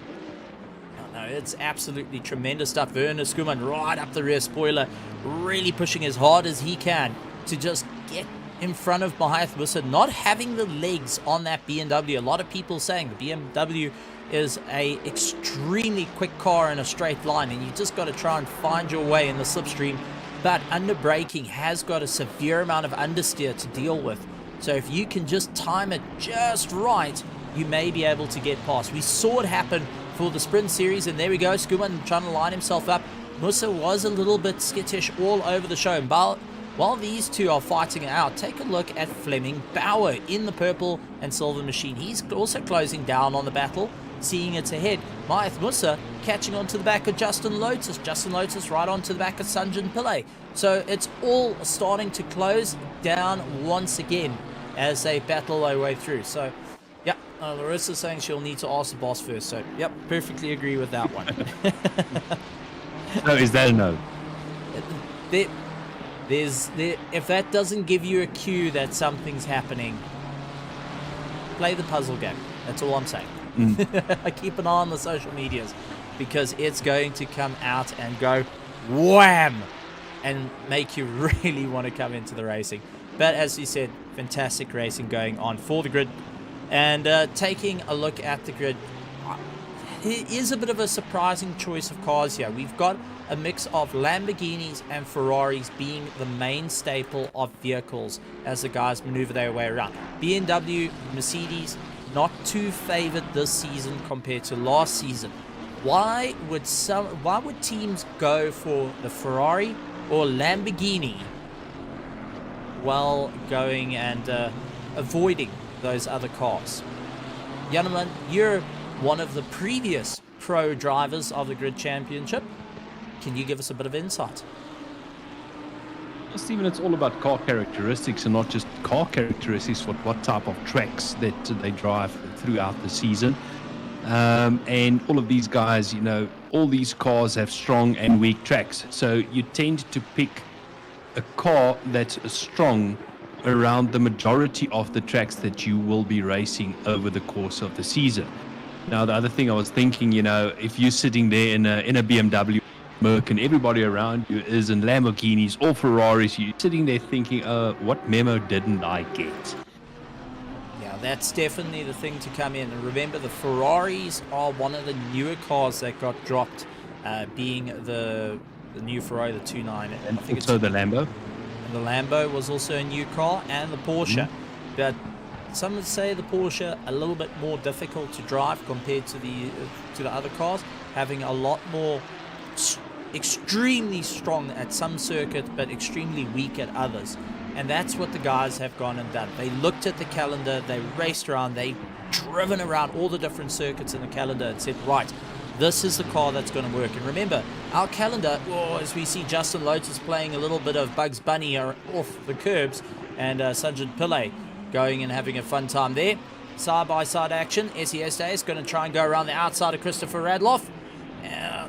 No, it's absolutely tremendous stuff. Werner Skuman right up the rear spoiler, really pushing as hard as he can to just get in front of Mahith Musa, not having the legs on that BMW. A lot of people saying the BMW is a extremely quick car in a straight line, and you just got to try and find your way in the slipstream. But under braking has got a severe amount of understeer to deal with. So if you can just time it just right, you may be able to get past. We saw it happen for the sprint series, and there we go. Skuman trying to line himself up. Musa was a little bit skittish all over the show. And while these two are fighting it out, take a look at Fleming Bauer in the purple and silver machine. He's also closing down on the battle, seeing it's ahead. Mahith Musa catching onto the back of Justin Lotus. Justin Lotus right onto the back of Sanjan Pillay. So it's all starting to close down once again as they battle their way through. So, yeah, Larissa's saying she'll need to ask the boss first. So, yep, perfectly agree with that one. No, is that a no? If that doesn't give you a cue that something's happening, play the puzzle game. That's all I'm saying. I keep an eye on the social medias because it's going to come out and go wham and make you really want to come into the racing. But as you said, fantastic racing going on for the grid. And taking a look at the grid, it is a bit of a surprising choice of cars here. We've got a mix of Lamborghinis and Ferraris being the main staple of vehicles as the guys maneuver their way around. BMW, Mercedes, not too favored this season compared to last season. Why would teams go for the Ferrari or Lamborghini while going and avoiding those other cars? Janneman, you're one of the previous pro drivers of the Grid Championship. Can you give us a bit of insight? Well, Stephen, it's all about car characteristics, and not just car characteristics, but what type of tracks that they drive throughout the season. And all of these guys, you know, all these cars have strong and weak tracks. So you tend to pick a car that's strong around the majority of the tracks that you will be racing over the course of the season. Now, the other thing I was thinking, you know, if you're sitting there in a BMW Merc and everybody around you is in Lamborghinis or Ferraris, you're sitting there thinking, what memo didn't I get? Yeah, that's definitely the thing to come in. And remember, the Ferraris are one of the newer cars that got dropped being the new Ferrari, the 2.9. And also the Lambo. The Lambo was also a new car, and the Porsche. But some would say the Porsche a little bit more difficult to drive compared to the other cars, having a lot more extremely strong at some circuits, but extremely weak at others. And that's what the guys have gone and done. They looked at the calendar, they raced around, they driven around all the different circuits in the calendar and said, right, this is the car that's going to work. And remember, our calendar, as we see Justin Lotus playing a little bit of Bugs Bunny off the curbs, and Sanjin Pillay going and having a fun time there. Side-by-side action. SES Day is going to try and go around the outside of Christopher Radloff.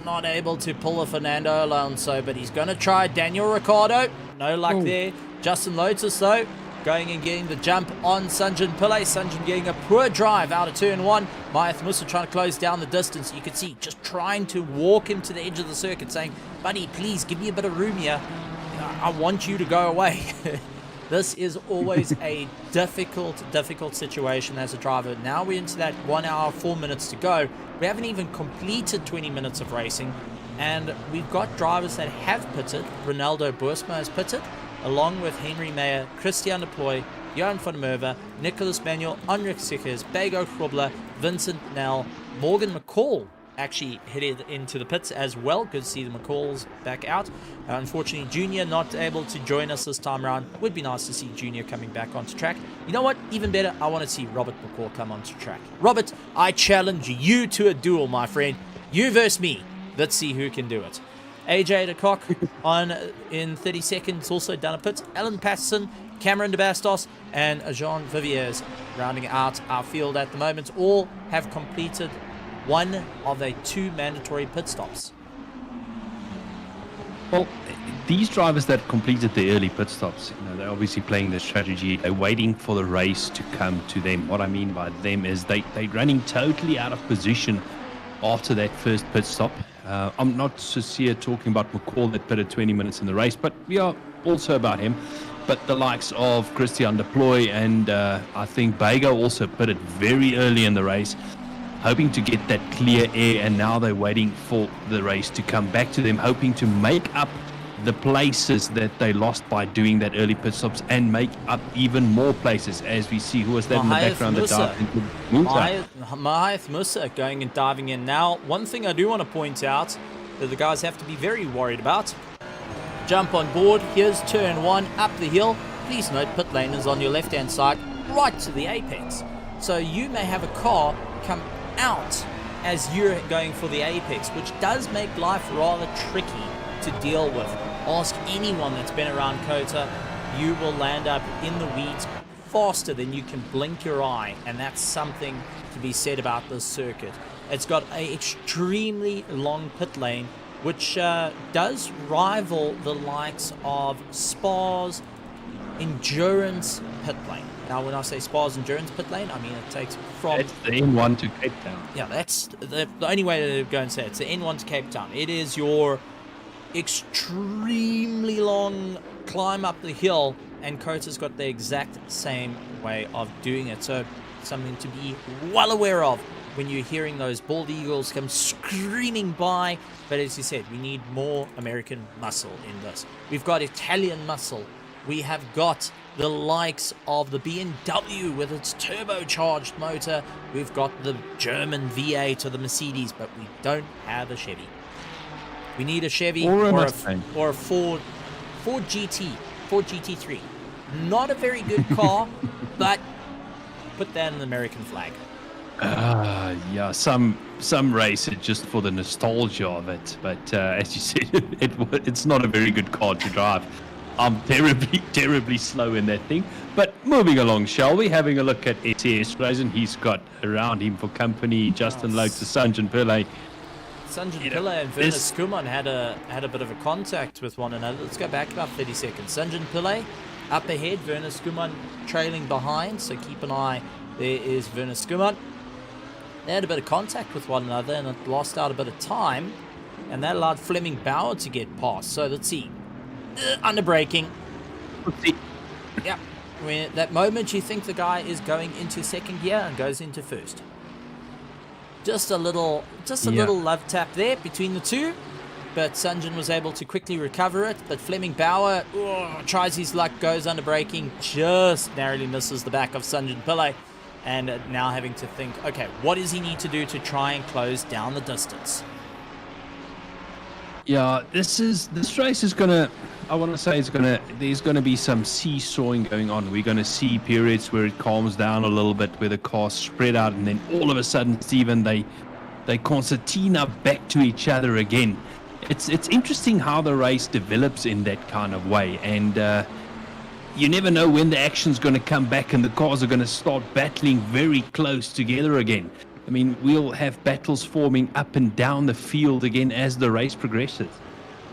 Not able to pull a Fernando Alonso, but he's going to try Daniel Ricciardo. No luck there. Justin Lotus, though, going and getting the jump on Sanjin Pillay. Sanjin getting a poor drive out of turn 1. Mayath Musa trying to close down the distance. You can see just trying to walk him to the edge of the circuit, saying, buddy, please give me a bit of room here. I want you to go away. This is always a difficult situation as a driver. Now we're into that 1 hour, 4 minutes to go. We haven't even completed 20 minutes of racing, and we've got drivers that have pitted. Ronaldo Boersma has pitted, along with Henry Meyer, Christian de Ploy, Johan van der Merwe, Nicholas Manuel, Enric Sikkers, Bego Grobler, Vincent Nell, Morgan McCall actually headed into the pits as well. Good to see the McCalls back out. Unfortunately, Junior not able to join us this time around. Would be nice to see Junior coming back onto track. You know what? Even better, I want to see Robert McCall come onto track. Robert, I challenge you to a duel, my friend. You versus me. Let's see who can do it. AJ de Kock on in 30 seconds, also done a pit. Alan Patterson, Cameron de Bastos, and Jean Viviers rounding out our field at the moment. All have completed one of the 2 mandatory pit stops. Well, these drivers that completed the early pit stops, they're obviously playing the strategy. They're waiting for the race to come to them. What I mean by them is they're running totally out of position after that first pit stop. I'm not sincere talking about McCall that pitted 20 minutes in the race, but we are also about him. But the likes of Christian de Ploy and I think Bego also pitted very early in the race, hoping to get that clear air, and now they're waiting for the race to come back to them, hoping to make up the places that they lost by doing that early pit stops and make up even more places, as we see. Who was that in the background? Mahath Musa going and diving in. Now, one thing I do want to point out that the guys have to be very worried about. Jump on board. Here's turn 1 up the hill. Please note pit lane is on your left-hand side, right to the apex. So you may have a car come out as you're going for the apex, which does make life rather tricky to deal with. Ask anyone that's been around COTA, you will land up in the weeds faster than you can blink your eye, and that's something to be said about this circuit. It's got an extremely long pit lane, which does rival the likes of Spa's endurance pit lane. Now, when I say Spa's endurance pit lane, I mean it takes from... It's the N1 to Cape Town. Yeah, that's the only way to go and say it. It's the N1 to Cape Town. It is your extremely long climb up the hill, and COTA's got the exact same way of doing it. So, something to be well aware of when you're hearing those bald eagles come screaming by. But as you said, we need more American muscle in this. We've got Italian muscle. We have got the likes of the BMW with its turbocharged motor. We've got the German V8 or the Mercedes, but we don't have a Chevy. We need a Chevy or a Ford GT, Ford GT3. Not a very good car, but put that in the American flag. Yeah, some race it just for the nostalgia of it, but as you said, it's not a very good car to drive. I'm terribly slow in that thing. But moving along, shall we? Having a look at SES Racing. He's got around him for company Justin Lotus, Sanjin Pillay. Sanjin Pillay and Werner Skuman had a bit of a contact with one another. Let's go back about 30 seconds. Sanjin Pillay up ahead, Werner Skuman trailing behind, so keep an eye. There is Werner Skuman. They had a bit of contact with one another, and it lost out a bit of time, and that allowed Fleming Bauer to get past. So let's see. Under braking. Yeah. When at that moment you think the guy is going into second gear and goes into first. Just a little love tap there between the two. But Sunjin was able to quickly recover it. But Fleming Bauer tries his luck, goes under braking, just narrowly misses the back of Sunjin Pillay. And now having to think, okay, what does he need to do to try and close down the distance? Yeah, this race is gonna, I want to say there's gonna be some seesawing going on. We're gonna see periods where it calms down a little bit, where the cars spread out, and then all of a sudden, Stephen, they concertina back to each other again. It's interesting how the race develops in that kind of way, and you never know when the action's going to come back and the cars are going to start battling very close together again. I mean, we'll have battles forming up and down the field again as the race progresses.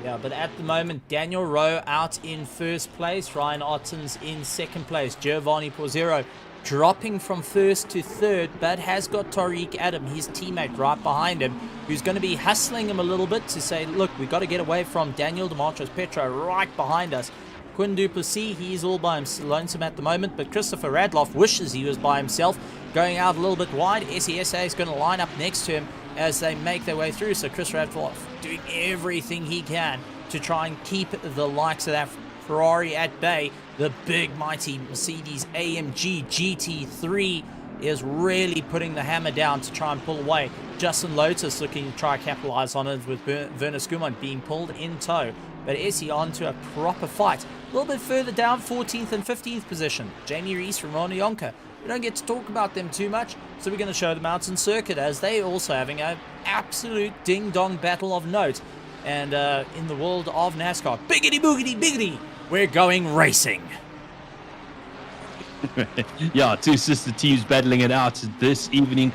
Yeah, but at the moment, Daniel Rowe out in first place, Ryan Ottens in second place, Giovanni Pozzero dropping from first to third, but has got Tariq Adam, his teammate, right behind him, who's going to be hustling him a little bit to say, look, we've got to get away from Daniel Demartros Petro right behind us. Quinn Duplessis, he's all by himself, lonesome at the moment, but Christopher Radloff wishes he was by himself, going out a little bit wide. SESA is going to line up next to him as they make their way through, so Chris Radloff doing everything he can to try and keep the likes of that Ferrari at bay. The big mighty Mercedes AMG GT3 is really putting the hammer down to try and pull away. Justin Lotus looking to try and capitalize on it with Werner Skuman being pulled in tow. But Essie on to a proper fight. A little bit further down, 14th and 15th position. Jamie Rees, Ramon Yonka. We don't get to talk about them too much, so we're going to show the Mountain Circuit as they also having an absolute ding-dong battle of note. And in the world of NASCAR, biggity boogity biggity, we're going racing. Yeah, two sister teams battling it out this evening.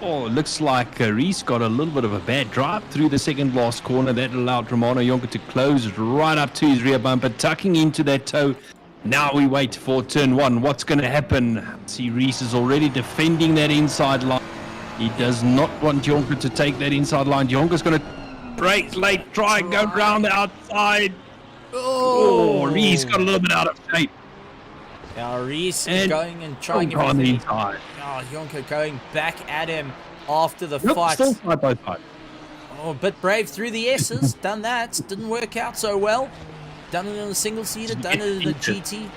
Oh, it looks like Reese got a little bit of a bad drive through the second last corner. That allowed Romano Yonka to close it right up to his rear bumper, tucking into that toe. Now we wait for turn one. What's going to happen? See, Reese is already defending that inside line. He does not want Yonka to take that inside line. Yonka's going to brake late, try and go round the outside. Oh, Reese got a little bit out of shape. Now Reese going and trying on the everything. inside. Oh, Yonka going back at him after the Nope, fight. still side by side. Oh, a bit brave through the S's. Done that. Didn't work out so well. Done it in a single-seater. Done it in a GT.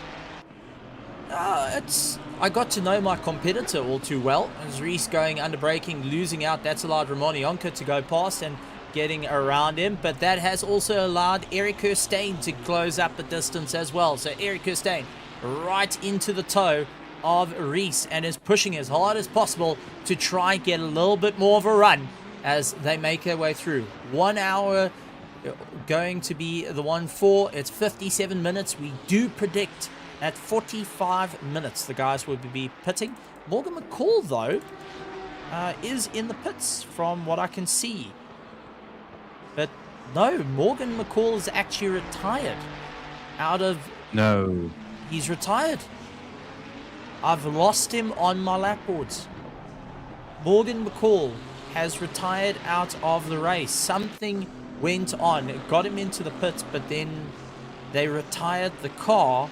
I got to know my competitor all too well. As Reese going under braking, losing out. That's allowed Ramon Yonka to go past and getting around him. But that has also allowed Eric Kirstein to close up the distance as well. So Eric Kirstein right into the toe of Reese and is pushing as hard as possible to try and get a little bit more of a run as they make their way through. 1 hour going to be the 1-4. It's 57 minutes. We do predict at 45 minutes the guys will be pitting. Morgan McCall, though, is in the pits from what I can see. But no, Morgan McCall is actually retired out of... No. He's retired. I've lost him on my lap boards. Morgan McCall has retired out of the race. Something went on. It got him into the pits, but then they retired the car.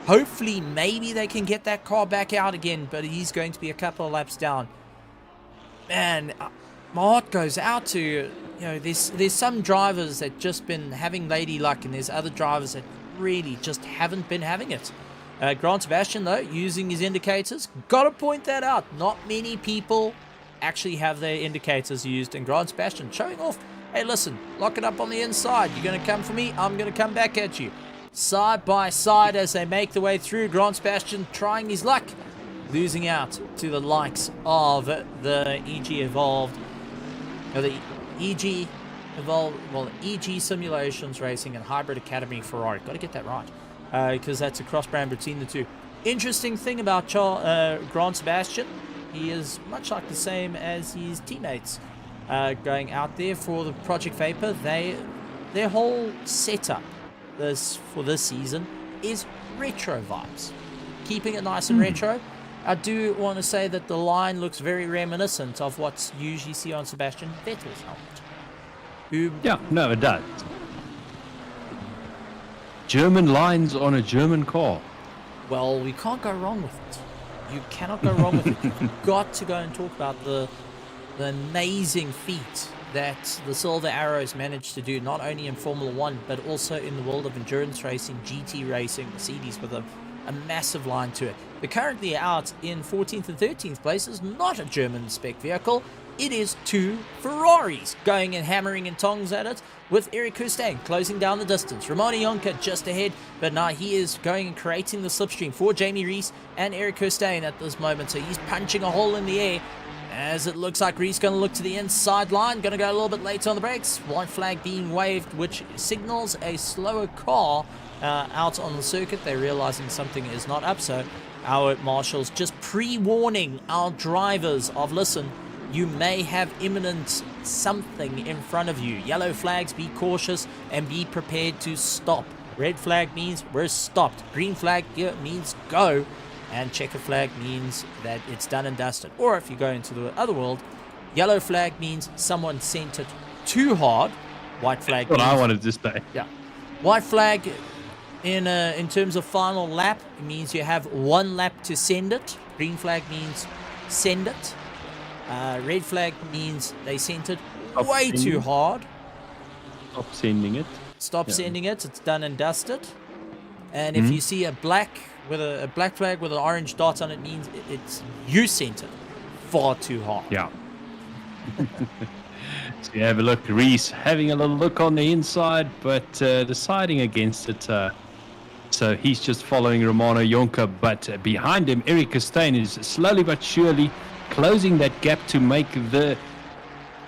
Hopefully, maybe they can get that car back out again, but he's going to be a couple of laps down. Man, my heart goes out to, there's some drivers that just been having lady luck, and there's other drivers that really just haven't been having it. Grant Sebastian, though, using his indicators. Gotta point that out. Not many people actually have their indicators used, and Grant Sebastian showing off. Hey, listen, lock it up on the inside. You're going to come for me, I'm going to come back at you. Side by side as they make their way through. Grant Sebastian trying his luck, losing out to the likes of the EG Evolved, or the EG Evolved, well, EG Simulations Racing and Hybrid Academy Ferrari. Got to get that right, because that's a cross brand between the two. Interesting thing about Grant Sebastian, he is much like the same as his teammates going out there for the Project Vapor. Their whole setup for this season is retro vibes, keeping it nice and retro. I do want to say that the line looks very reminiscent of what's usually seen on Sebastian Vettel's helmet. Yeah, no, it does. German lines on a German car. Well, we can't go wrong with it. You cannot go wrong with it. You've got to go and talk about the the amazing feat that the Silver Arrows managed to do, not only in Formula 1, but also in the world of endurance racing, GT racing, Mercedes with a massive line to it. But currently out in 14th and 13th place is not a German spec vehicle. It is 2 Ferraris going and hammering and tongs at it, with Eric Kirstein closing down the distance. Romano Jonker just ahead, but now he is going and creating the slipstream for Jamie Rees and Eric Kirstein at this moment. So he's punching a hole in the air, as it looks like Rees going to look to the inside line, going to go a little bit late on the brakes. White flag being waved, which signals a slower car out on the circuit. They're realizing something is not up, so our marshals just pre-warning our drivers of, listen, you may have imminent something in front of you. Yellow flags, be cautious and be prepared to stop. Red flag means we're stopped. Green flag here means go. And checker flag means that it's done and dusted. Or if you go into the other world, yellow flag means someone sent it too hard. White flag That's what means, I wanted to say. yeah. White flag in terms of final lap, it means you have 1 lap to send it. Green flag means send it. Red flag means they sent it way too hard. Stop sending it. Stop sending it. It's done and dusted. And if you see a black with a black flag with an orange dot on it, means it's you sent it far too hard. Yeah. So you have a look. Rees having a little look on the inside, but deciding against it. So he's just following Romano Jonker, but behind him, Eric Kirstein is slowly but surely closing that gap to make the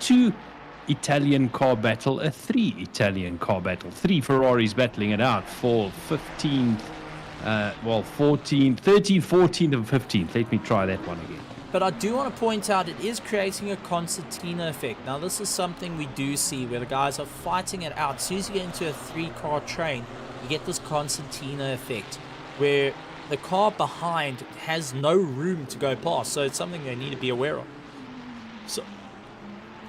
2 Italian car battle a 3 Italian car battle. 3 Ferraris battling it out for 15th, 14th, 13th, 14th, and 15th. Let me try that one again. But I do want to point out it is creating a concertina effect. Now, this is something we do see where the guys are fighting it out. As soon as you get into a 3-car train, you get this concertina effect where the car behind has no room to go past. So it's something they need to be aware of. So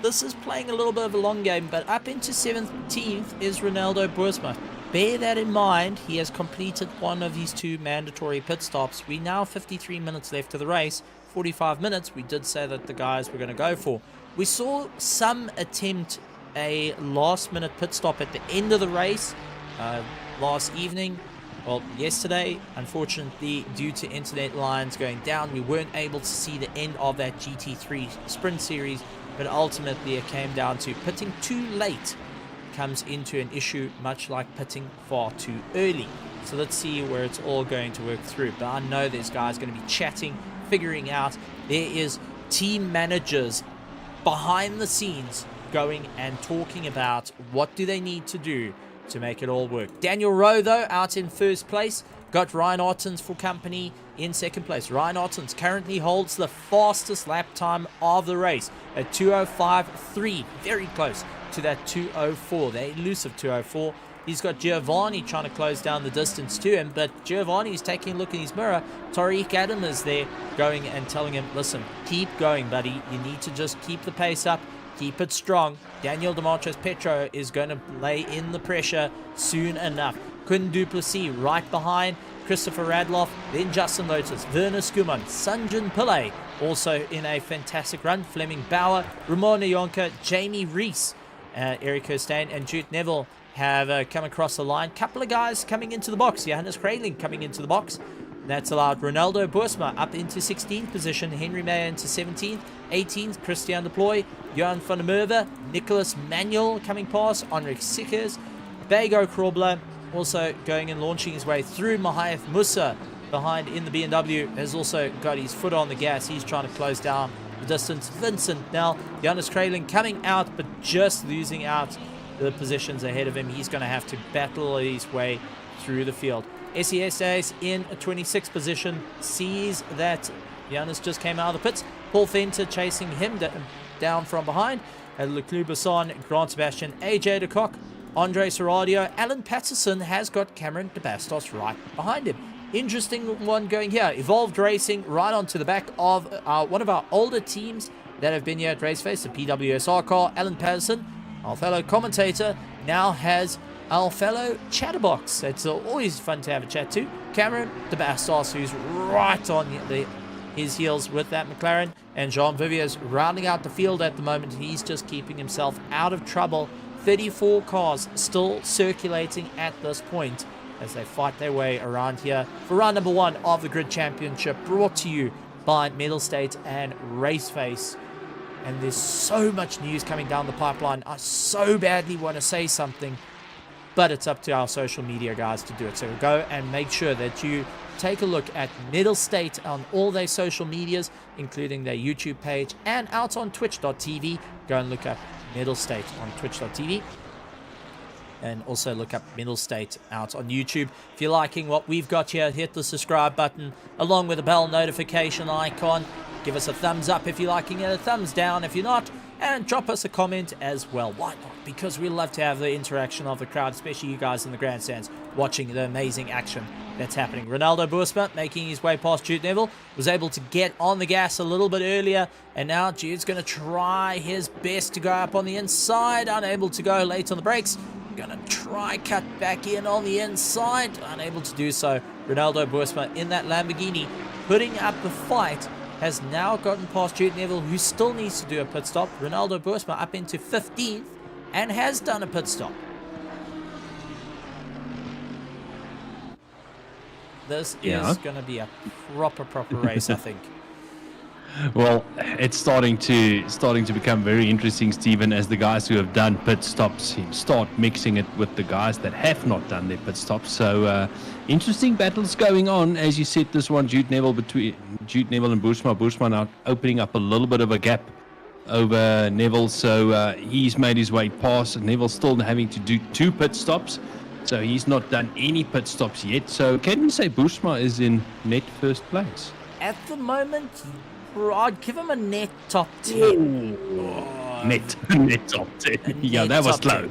this is playing a little bit of a long game, but up into 17th is Ronaldo Boersma. Bear that in mind. He has completed one of his 2 mandatory pit stops. We now 53 minutes left of the race. 45 minutes we did say that the guys were going to go for. We saw some attempt a last minute pit stop at the end of the race last evening. Well, yesterday, unfortunately, due to internet lines going down, we weren't able to see the end of that GT3 sprint series, but ultimately it came down to pitting too late comes into an issue, much like pitting far too early. So let's see where it's all going to work through. But I know there's guys going to be chatting, figuring out. There is team managers behind the scenes going and talking about what do they need to do to make it all work. Daniel Rowe, though, out in first place. Got Ryan Ottens for company in second place. Ryan Ottens currently holds the fastest lap time of the race at 2:05.3. Very close to that 2:04, the elusive 2:04. He's got Giovanni trying to close down the distance to him, but Giovanni's taking a look in his mirror. Tariq Adam is there going and telling him, listen, keep going, buddy. You need to just keep the pace up. Keep it strong. Daniel Demartros Petro is going to lay in the pressure soon enough. Quinn Duplessis right behind. Christopher Radloff, then Justin Lotus, Werner Skuman, Sanjin Pillay also in a fantastic run. Fleming Bauer, Romano Jonker, Jamie Rees, Eric Kirstein and Jude Neville have come across the line. Couple of guys coming into the box. Johannes Krayling coming into the box. That's allowed Ronaldo Boersma up into 16th position. Henry Mayer into 17th. 18th, Christian Deploy. Johan van der Merwe. Nicholas Manuel coming past. Henrik Sikkers. Bago Krobler also going and launching his way through. Mahayev Musa behind in the BMW has also got his foot on the gas. He's trying to close down the distance. Vincent now. Johannes Krayling coming out but just losing out the positions ahead of him. He's going to have to battle his way through the field. SESA's in a 26th position, sees that Johannes just came out of the pits. Paul Fenter chasing him down from behind. Leclerc Basson, Grant Sebastian, AJ de Kock, Andre Serradio, Alan Patterson has got Cameron de Bastos right behind him. Interesting one going here. Evolved Racing right onto the back of one of our older teams that have been here at RaceFace, the PWSR car. Alan Patterson, our fellow commentator, now has our fellow chatterbox. It's always fun to have a chat to. Cameron de Bastos, who's right on his heels with that McLaren. And Jean Vivier's rounding out the field at the moment. He's just keeping himself out of trouble. 34 cars still circulating at this point as they fight their way around here for round number 1 of the Grid Championship, brought to you by Mettlestate and RaceFace. And there's so much news coming down the pipeline. I so badly want to say something, but it's up to our social media guys to do it. So go and make sure that you take a look at Mettlestate on all their social medias, including their YouTube page and out on twitch.tv. Go and look up Mettlestate on twitch.tv. And also look up Mettlestate out on YouTube. If you're liking what we've got here, hit the subscribe button along with the bell notification icon. Give us a thumbs up if you're liking it, a thumbs down if you're not, and drop us a comment as well. Why not? Because we love to have the interaction of the crowd, especially you guys in the grandstands watching the amazing action that's happening. Ronaldo Boersma making his way past Jude Neville, was able to get on the gas a little bit earlier, and now Jude's going to try his best to go up on the inside, unable to go late on the brakes. Gonna try cut back in on the inside, unable to do so. Ronaldo Boersma in that Lamborghini putting up the fight, has now gotten past Jude Neville, who still needs to do a pit stop. Ronaldo Boersma up into 15th and has done a pit stop. This is going to be a proper race, I think. Well, it's starting to become very interesting, Stephen, as the guys who have done pit stops start mixing it with the guys that have not done their pit stops. So interesting battles going on. As you said, this one, Jude Neville and Boersma. Boersma now opening up a little bit of a gap over Neville, so he's made his way past. Neville's still having to do 2 pit stops, so he's not done any pit stops yet. So can we say Boersma is in net first place? At the moment, I'd give him a net top 10. Net top 10. Yeah, that was close.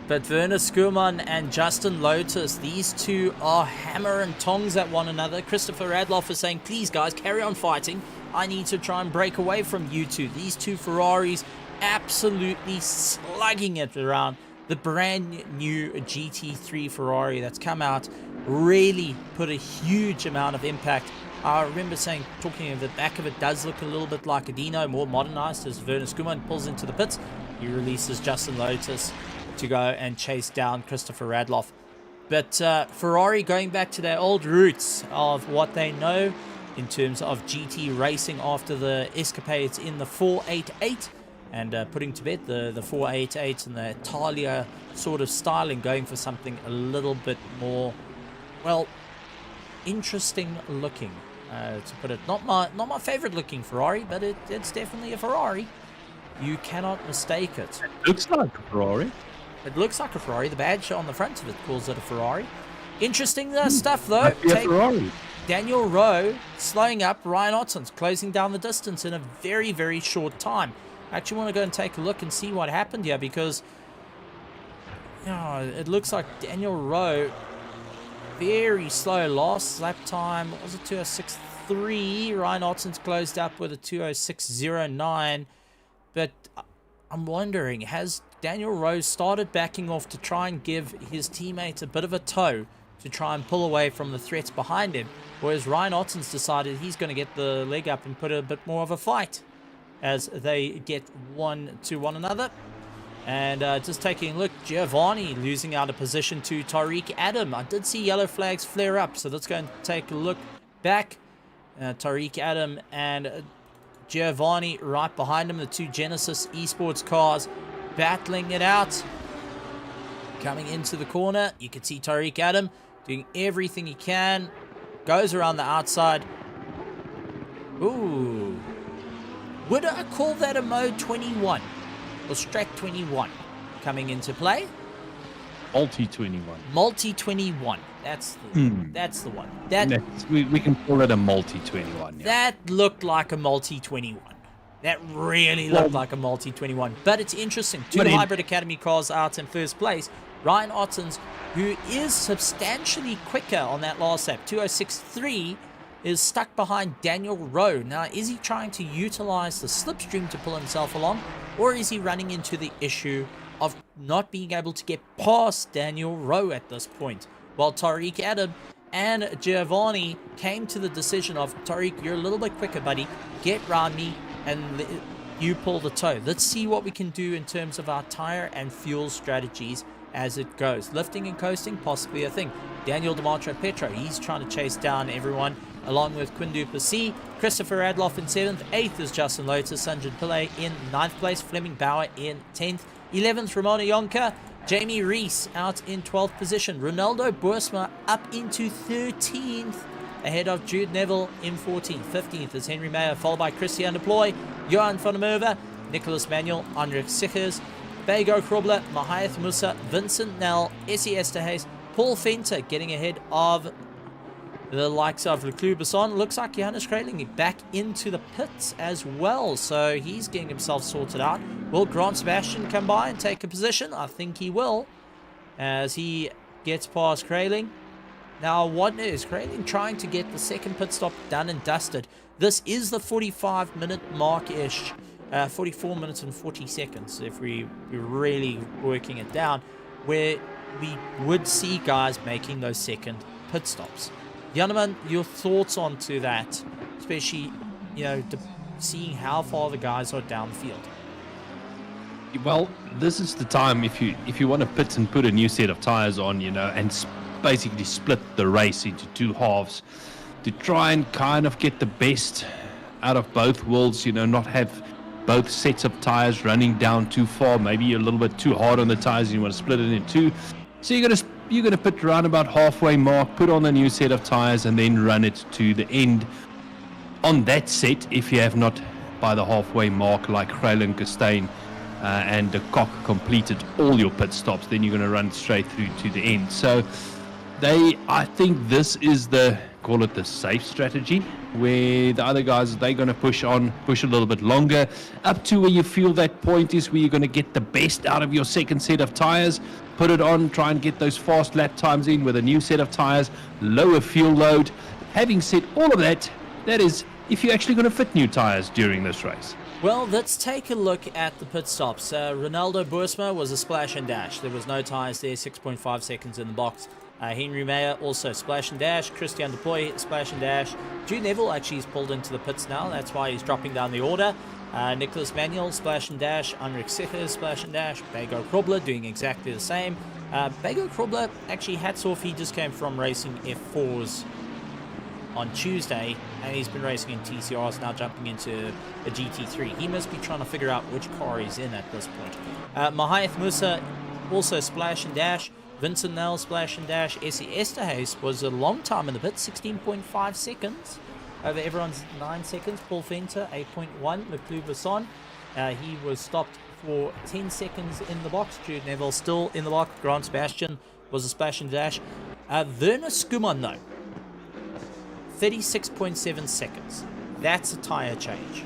But Werner Skuman and Justin Lotus, these two are hammer and tongs at one another. Christopher Radloff is saying, please guys, carry on fighting. I need to try and break away from you two. These two Ferraris absolutely slugging it around. The brand new GT3 Ferrari that's come out really put a huge amount of impact. I remember talking of the back of it does look a little bit like a Dino, more modernized, as Werner Skuman pulls into the pits. He releases Justin Lotus to go and chase down Christopher Radloff. But Ferrari going back to their old roots of what they know in terms of GT racing after the escapades in the 488, and putting to bed the 488 and the Italia sort of styling, going for something a little bit more, well, interesting looking, to put it. Not my favorite looking Ferrari, but it's definitely a Ferrari. You cannot mistake it. It looks like a Ferrari. It looks like a Ferrari. The badge on the front of it calls it a Ferrari. Interesting stuff, though. Might be a Ferrari. Daniel Rowe slowing up. Ryan Otton's closing down the distance in a very, very short time. I actually want to go and take a look and see what happened here, because it looks like Daniel Rowe, very slow last lap time. What was it, 2:06.3? Ryan Otton's closed up with a 2:06.09. But I'm wondering, has Daniel Rowe started backing off to try and give his teammates a bit of a tow to try and pull away from the threats behind him? Whereas Ryan Otton's decided he's going to get the leg up and put a bit more of a fight as they get one to one another. And just taking a look, Giovanni losing out of position to Tariq Adam. I did see yellow flags flare up, so let's go and take a look back. Tariq Adam and Giovanni right behind him, the two Genesis Esports cars battling it out. Coming into the corner, you can see Tariq Adam doing everything he can. Goes around the outside. Ooh. Would I call that a mode 21? Or Strack 21 coming into play? Multi 21. Multi 21. That's the one. We can call it a multi 21. Yeah. That looked like a multi 21. That really looked like a multi 21. But it's interesting. Two Hybrid Academy cars out in first place. Ryan Ottens, who is substantially quicker on that last lap, 2:06.3, is stuck behind Daniel Rowe. Now, is he trying to utilize the slipstream to pull himself along, or is he running into the issue of not being able to get past Daniel Rowe at this point? While Tariq Adam and Giovanni came to the decision of, Tariq, you're a little bit quicker, buddy. Get round me. and you pull the toe. Let's see what we can do in terms of our tire and fuel strategies as it goes. Lifting and coasting, possibly a thing. Daniel Demartro Petro, he's trying to chase down everyone, along with Quinn Duplessis. Christopher Radloff in 7th. 8th is Justin Lotus. Sanjay Pillay in 9th place. Fleming Bauer in 10th. 11th, Ramona Yonka. Jamie Rees out in 12th position. Ronaldo Boersma up into 13th, ahead of Jude Neville in 14th. 15th is Henry Mayer, followed by Christian de Ploy, Johan van der Merwe, Nicholas Manuel, Andrik Sichers, Bego Krobler, Mahath Musa, Vincent Nell, Essie Esterhays, Paul Fenter getting ahead of the likes of Leclerc Besson. Looks like Johannes Kreiling back into the pits as well, so he's getting himself sorted out. Will Grant Sebastian come by and take a position? I think he will, as he gets past Kreiling. Now, what is Kreiling trying to get the second pit stop done and dusted? This is the 45-minute mark-ish, 44 minutes and 40 seconds, if we're really working it down, where we would see guys making those second pit stops. Janneman, your thoughts onto that, especially, seeing how far the guys are down the field. Well, this is the time if you want to pit and put a new set of tires on, and basically split the race into two halves to try and kind of get the best out of both worlds, not have both sets of tires running down too far, maybe a little bit too hard on the tires, and you want to split it in two. So you're going to put around about halfway mark, put on a new set of tires, and then run it to the end on that set if you have not by the halfway mark, like Kreiling, Costain and de Kock completed all your pit stops, then you're going to run straight through to the end. So I think this is call it the safe strategy, where the other guys, they're going to push a little bit longer, up to where you feel that point is where you're going to get the best out of your second set of tires, put it on, try and get those fast lap times in with a new set of tires, lower fuel load. Having said all of that, that is if you're actually going to fit new tires during this race. Well, let's take a look at the pit stops. Ronaldo Boersma was a splash and dash. There was no tires there, 6.5 seconds in the box. Henry Mayer also splash and dash. Christian de Ploy splash and dash. Jude Neville actually is pulled into the pits now. That's why he's dropping down the order. Nicholas Manuel splash and dash. Andrik Sichers splash and dash. Bego Krobler doing exactly the same. Bego Krobler, actually hats off, he just came from racing F4s on Tuesday, and he's been racing in TCRs, now jumping into a GT3. He must be trying to figure out which car he's in at this point. Mahath Musa also splash and dash. Vincent Nell splash and dash. Essie Esterhays was a long time in the pit, 16.5 seconds over everyone's 9 seconds. Paul Fenter 8.1. Leclerc Besson, he was stopped for 10 seconds in the box. Jude Neville still in the box. Grant Sebastian was a splash and dash. Werner Skuman though, 36.7 seconds. That's a tire change.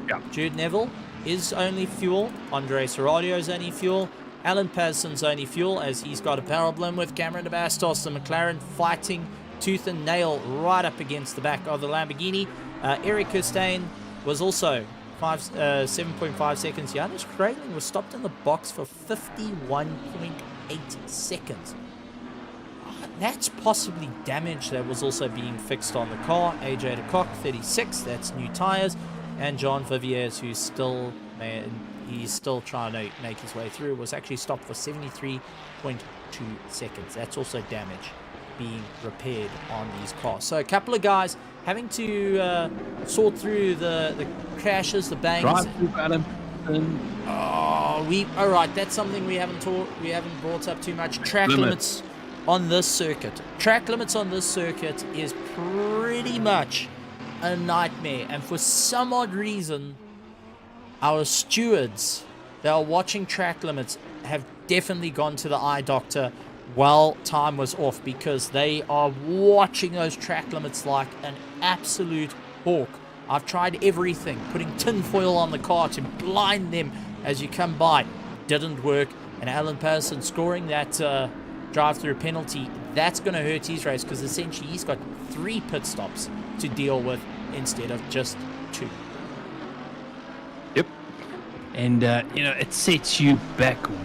Yeah. Jude Neville is only fuel. Andre Serradio's only fuel. Alan Patterson's only fuel, as he's got a problem with Cameron de Bastos, the McLaren fighting tooth and nail right up against the back of the Lamborghini. Eric Costain was also 7.5 seconds. Johannes Kreiling was stopped in the box for 51.8 seconds. That's possibly damage that was also being fixed on the car. AJ de Kock, 36, that's new tires. And John Viviers, who's still trying to make his way through, was actually stopped for 73.2 seconds. That's also damage being repaired on these cars. So a couple of guys having to sort through the crashes, the bangs. Drive through Adam. All right, that's something we haven't brought up too much. Track limits on this circuit. Track limits on this circuit is pretty much a nightmare, and for some odd reason, our stewards that are watching track limits have definitely gone to the eye doctor while time was off, because they are watching those track limits like an absolute hawk. I've tried everything, putting tinfoil on the car to blind them as you come by. Didn't work, and Alan Patterson scoring that drive-through penalty, that's going to hurt his race, because essentially he's got 3 pit stops to deal with instead of just 2. Yep. And, it sets you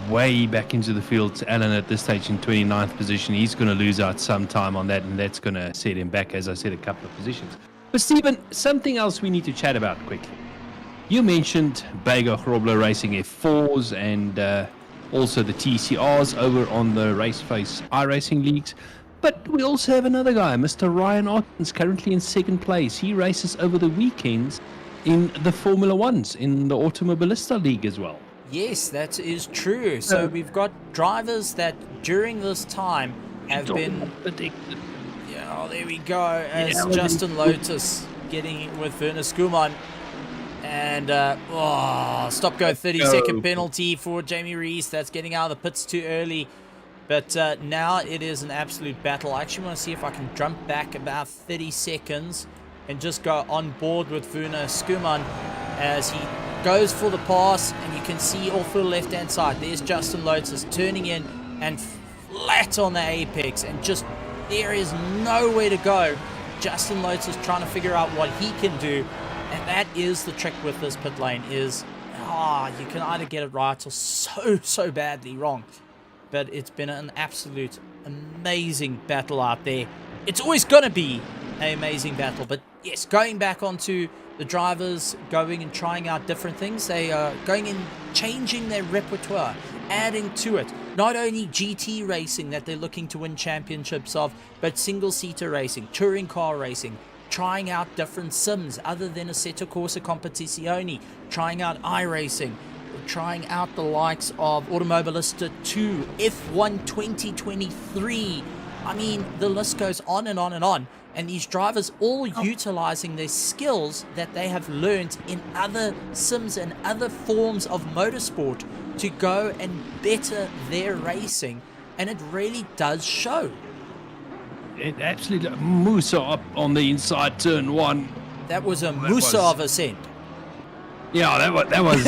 way back into the field. Alan at this stage in 29th position. He's going to lose out some time on that, and that's going to set him back, as I said, a couple of positions. But, Stephen, something else we need to chat about quickly. You mentioned Bega Grobler Racing F4s and also the TCRs over on the RaceFace iRacing Leagues. But we also have another guy, Mr. Ryan Ottens, currently in second place. He races over the weekends in the Formula Ones, in the Automobilista League as well. Yes, that is true. So we've got drivers that during this time have been... Yeah, there we go. As Justin Lotus getting with Werner Skuman. And, stop-go 30-second penalty for Jamie Rees. That's getting out of the pits too early. But now it is an absolute battle. I actually want to see if I can jump back about 30 seconds and just go on board with Werner Skuman as he goes for the pass. And you can see off the left-hand side, there's Justin Lotus turning in and flat on the apex. And just, there is nowhere to go. Justin Lotus trying to figure out what he can do. And that is the trick with this pit lane is, you can either get it right or so badly wrong. But it's been an absolute amazing battle out there. It's always going to be an amazing battle. But yes, going back onto the drivers, going and trying out different things. They are going and changing their repertoire, adding to it. Not only GT racing that they're looking to win championships of, but single-seater racing, touring car racing, trying out different sims other than Assetto Corsa Competizione, trying out iRacing, trying out the likes of Automobilista 2, F1 2023. I mean, the list goes on and on and on. And these drivers all utilizing their skills that they have learned in other sims and other forms of motorsport to go and better their racing. And it really does show. It absolutely, Musa up on the inside turn one. That was a Musa of a send. Yeah, that was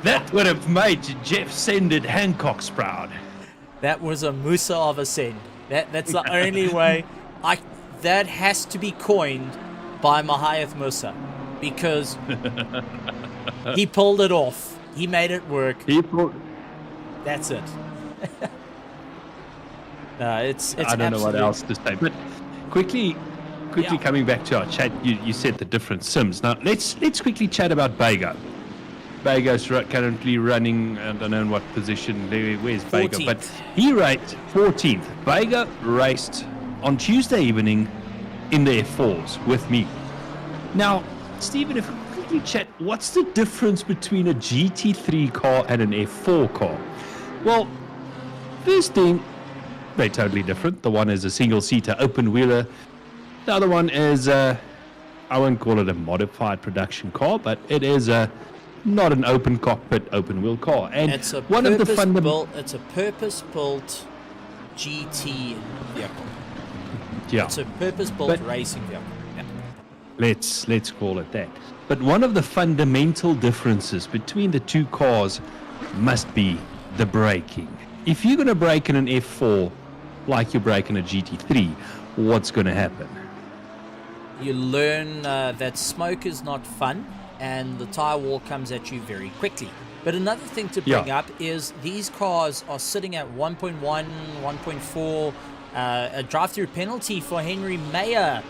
that would have made Jeff Sended Hancock's proud. That was a Musa of a send. That's the only way. That has to be coined by Mahayev Musa because he pulled it off. He made it work. That's it. No, it's I don't know what else to say. But quickly coming back to our chat, you said the different sims. Now let's quickly chat about Bega. Bega's currently running, I don't know in what position. Where's 14th. Bega? But he raced 14th. Bega raced on Tuesday evening in the F4s with me. Now, Stephen, if we quickly chat, what's the difference between a GT3 car and an F4 car? Well, first thing, they're totally different. The one is a single-seater open-wheeler. The other one is, I won't call it a modified production car, but it is not an open cockpit, open wheel car. And it's a purpose-built GT vehicle. Yeah. It's a purpose-built racing vehicle. Yeah. Let's call it that. But one of the fundamental differences between the two cars must be the braking. If you're going to brake in an F4 like you brake in a GT3, what's going to happen? You learn that smoke is not fun and the tire wall comes at you very quickly. But another thing to bring up is these cars are sitting at 1.1, 1.4, a drive-through penalty for Henry Mayer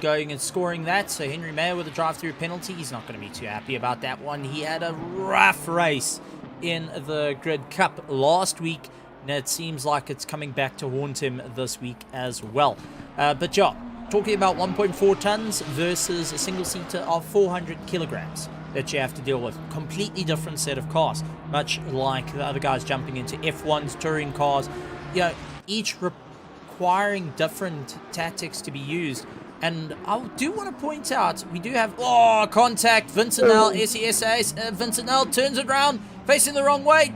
going and scoring that. So Henry Mayer with a drive-through penalty, he's not going to be too happy about that one. He had a rough race in the Grid Cup last week, and it seems like it's coming back to haunt him this week as well. But yeah, talking about 1.4 tons versus a single-seater of 400 kilograms that you have to deal with. Completely different set of cars, much like the other guys jumping into F1s, touring cars, each requiring different tactics to be used. And I do want to point out, we do have, contact, Vincent L, SESA, Vincent L turns it around, facing the wrong way.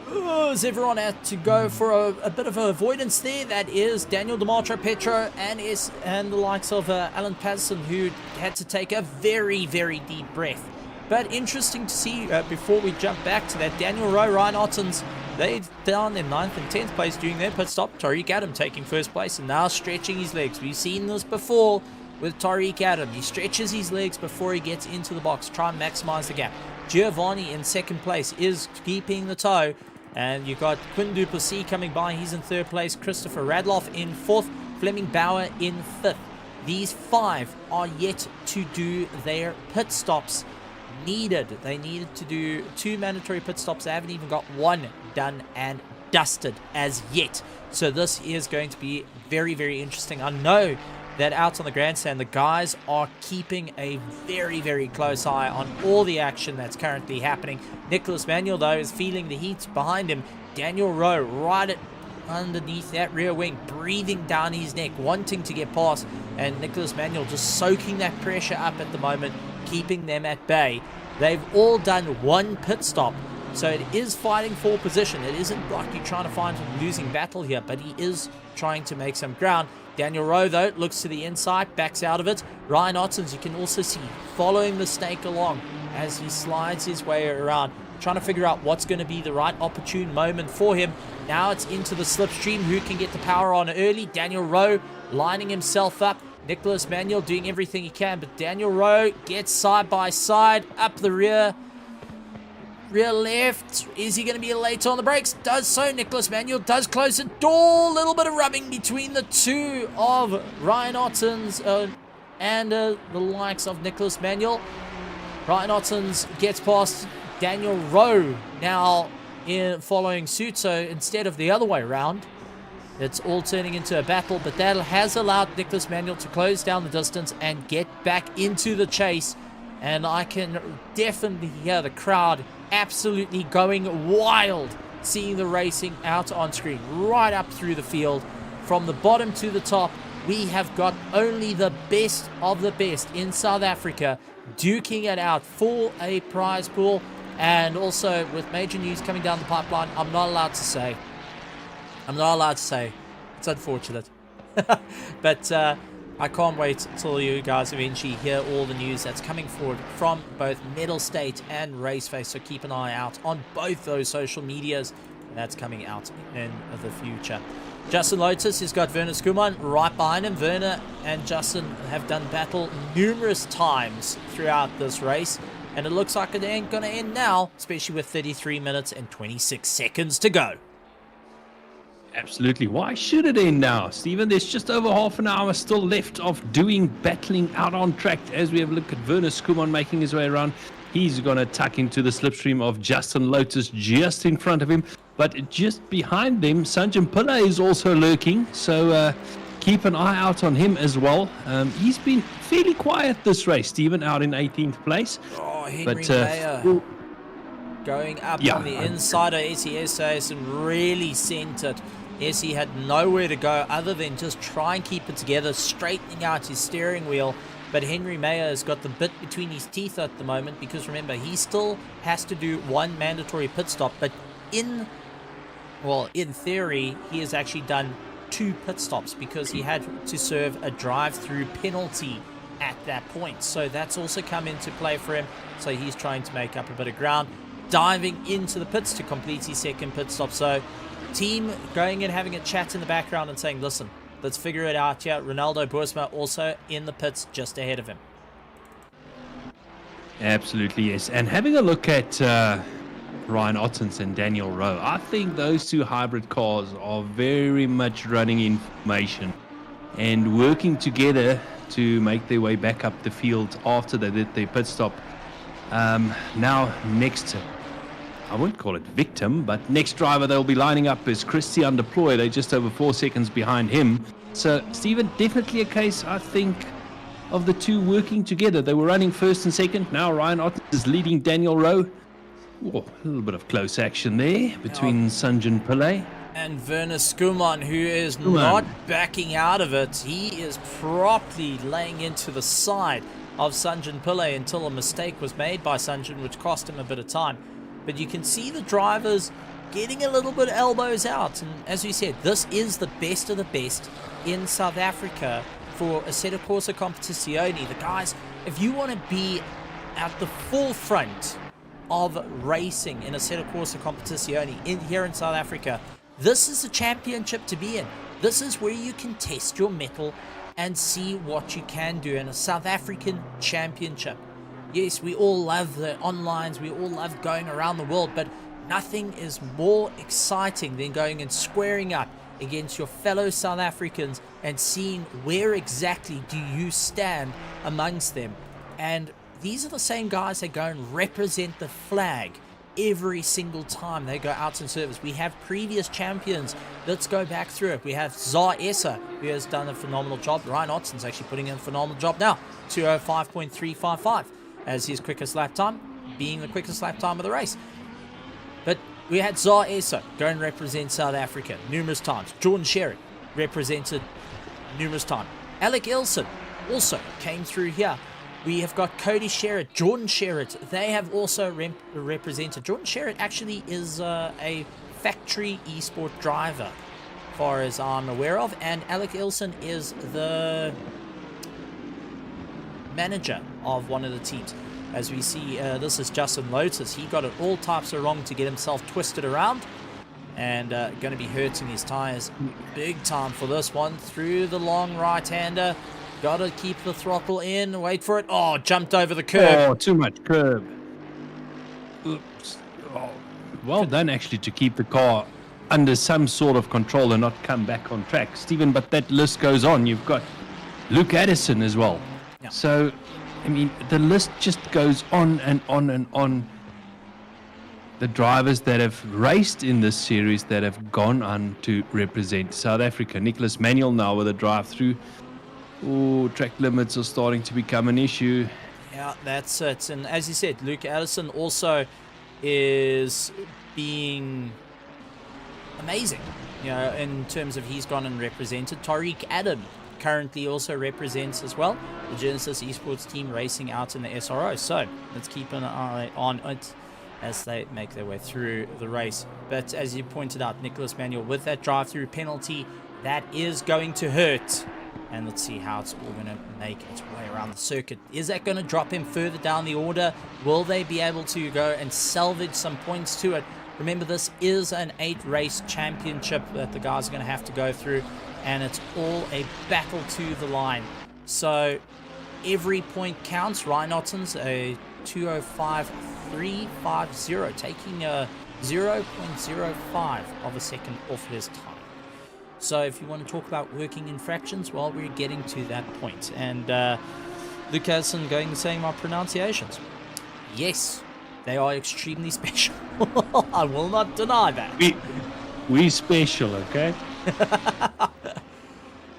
As everyone had to go for a bit of avoidance there. That is Daniel DiMartro Petro and the likes of Alan Patterson, who had to take a very, very deep breath. But interesting to see, before we jump back to that, Daniel Rowe, Ryan Ottens, they down in 9th and 10th place doing their pit stop. Tariq Adam taking first place and now stretching his legs. We've seen this before with Tariq Adam. He stretches his legs before he gets into the box, try and maximize the gap. Giovanni in second place is keeping the toe. And you've got Quinn Duplessis coming by. He's in third place. Christopher Radloff in fourth. Fleming Bauer in fifth. These 5 are yet to do their pit stops needed. They needed to do 2 mandatory pit stops. They haven't even got 1 done and dusted as yet. So this is going to be very, very interesting. I know that out on the grandstand, the guys are keeping a very, very close eye on all the action that's currently happening. Nicholas Manuel, though, is feeling the heat behind him. Daniel Rowe right underneath that rear wing, breathing down his neck, wanting to get past, and Nicholas Manuel just soaking that pressure up at the moment, keeping them at bay. They've all done 1 pit stop, so it is fighting for position. It isn't like you're trying to find a losing battle here, but he is trying to make some ground. Daniel Rowe, though, looks to the inside, backs out of it. Ryan Ottens, you can also see, following the snake along as he slides his way around, trying to figure out what's going to be the right opportune moment for him. Now it's into the slipstream. Who can get the power on early? Daniel Rowe lining himself up. Nicholas Manuel doing everything he can, but Daniel Rowe gets side by side, up the rear left. Is he going to be late on the brakes? Does so. Nicholas Manuel does close the door. A little bit of rubbing between the two of Ryan Ottens and the likes of Nicholas Manuel. Ryan Ottens gets past Daniel Rowe now in following suit, so instead of the other way around, it's all turning into a battle, but that has allowed Nicholas Manuel to close down the distance and get back into the chase. And I can definitely hear the crowd absolutely going wild, seeing the racing out on screen, right up through the field. From the bottom to the top, we have got only the best of the best in South Africa duking it out for a prize pool. And also, with major news coming down the pipeline, I'm not allowed to say. It's unfortunate. But I can't wait till you guys eventually hear all the news that's coming forward from both Mettlestate and RaceFace. So keep an eye out on both those social medias. That's coming out in the future. Justin Lotus has got Werner Skuman right behind him. Werner and Justin have done battle numerous times throughout this race. And it looks like it ain't going to end now, especially with 33 minutes and 26 seconds to go. Absolutely. Why should it end now, Stephen? There's just over half an hour still left of battling out on track as we have a look at Werner Skuman making his way around. He's going to tuck into the slipstream of Justin Lotus just in front of him. But just behind them, Sanjay Pillay is also lurking. So keep an eye out on him as well. He's been fairly quiet this race, Stephen, out in 18th place. Oh, Henry Mayer going up on the inside of SES and really sent it. Essie had nowhere to go other than just try and keep it together, straightening out his steering wheel. But Henry Mayer has got the bit between his teeth at the moment, because remember, he still has to do 1 mandatory pit stop. But in theory, he has actually done 2 pit stops because he had to serve a drive-through penalty at that point. So that's also come into play for him. So he's trying to make up a bit of ground, diving into the pits to complete his 2nd pit stop. So team going and having a chat in the background and saying, listen, let's figure it out here. Ronaldo Boersma also in the pits just ahead of him. Absolutely, yes. And having a look at Ryan Ottens and Daniel Rowe, I think those 2 hybrid cars are very much running in formation and working together to make their way back up the field after they did their pit stop. Now, next, I wouldn't call it victim, but next driver they'll be lining up is Christian Deploy. They're just over 4 seconds behind him. So, Stephen, definitely a case, I think, of the 2 working together. They were running 1st and 2nd. Now Ryan Ottens is leading Daniel Rowe. Oh, a little bit of close action there between Sanjay Pillay and Werner Skuman, who is not backing out of it. He is properly laying into the side of Sanjay Pillay until a mistake was made by Sanjay, which cost him a bit of time. But you can see the drivers getting a little bit of elbows out. And as we said, this is the best of the best in South Africa for Assetto Corsa Competizione. The guys, if you want to be at the forefront of racing in Assetto Corsa Competizione here in South Africa, this is a championship to be in. This is where you can test your mettle and see what you can do in a South African championship. Yes, we all love the onlines, we all love going around the world, but nothing is more exciting than going and squaring up against your fellow South Africans and seeing where exactly do you stand amongst them. And these are the same guys that go and represent the flag every single time they go out in service. We have previous champions. Let's go back through it. We have Zar Essa, who has done a phenomenal job. Ryan Ottson's actually putting in a phenomenal job now. 2:05.355 as his quickest lap time, being the quickest lap time of the race. But we had Zar Essa go and represent South Africa numerous times. Jordan Sherritt represented numerous times. Alec Ilson also came through here. We have got Cody Sherritt, Jordan Sherritt. They have also represented. Jordan Sherritt actually is a factory esport driver, as far as I'm aware of. And Alec Ilson is the manager of one of the teams. As we see, this is Justin Lotus. He got it all types of wrong to get himself twisted around. And going to be hurting his tires big time for this one. Through the long right-hander. Got to keep the throttle in. Wait for it. Oh, jumped over the curb. Oh, too much curb. Oops. Oh, well done, actually, to keep the car under some sort of control and not come back on track, Stephen. But that list goes on. You've got Luke Addison as well. Yeah. So, I mean, the list just goes on and on and on. The drivers that have raced in this series that have gone on to represent South Africa. Nicholas Manuel now with a drive-through. Oh, track limits are starting to become an issue. Yeah, that's it. And as you said, Luke Addison also is being amazing, you know, in terms of he's gone and represented. Tariq Adam currently also represents as well the Genesis Esports team racing out in the SRO. So let's keep an eye on it as they make their way through the race. But as you pointed out, Nicholas Manuel with that drive-through penalty, that is going to hurt. And let's see how it's all going to make its way around the circuit. Is that going to drop him further down the order? Will they be able to go and salvage some points to it? Remember, this is an 8-race championship that the guys are going to have to go through. And it's all a battle to the line. So every point counts. Ryan Otton's a 2:05.350, taking a 0.05 of a second off his time. So if you want to talk about working infractions, well, we're getting to that point. And Luke Addison going to say my pronunciations. Yes, they are extremely special. I will not deny that. We special, okay?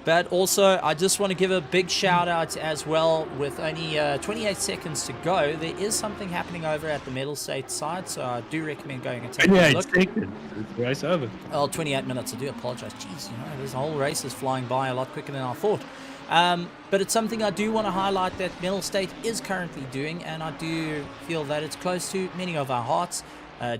But also, I just want to give a big shout out as well. With only 28 seconds to go, there is something happening over at the Mettlestate side, so I do recommend going and taking a look. 28 seconds. Race over. Oh, 28 minutes. I do apologize. Jeez, you know, this whole race is flying by a lot quicker than I thought. But it's something I do want to highlight that Mettlestate is currently doing, and I do feel that it's close to many of our hearts.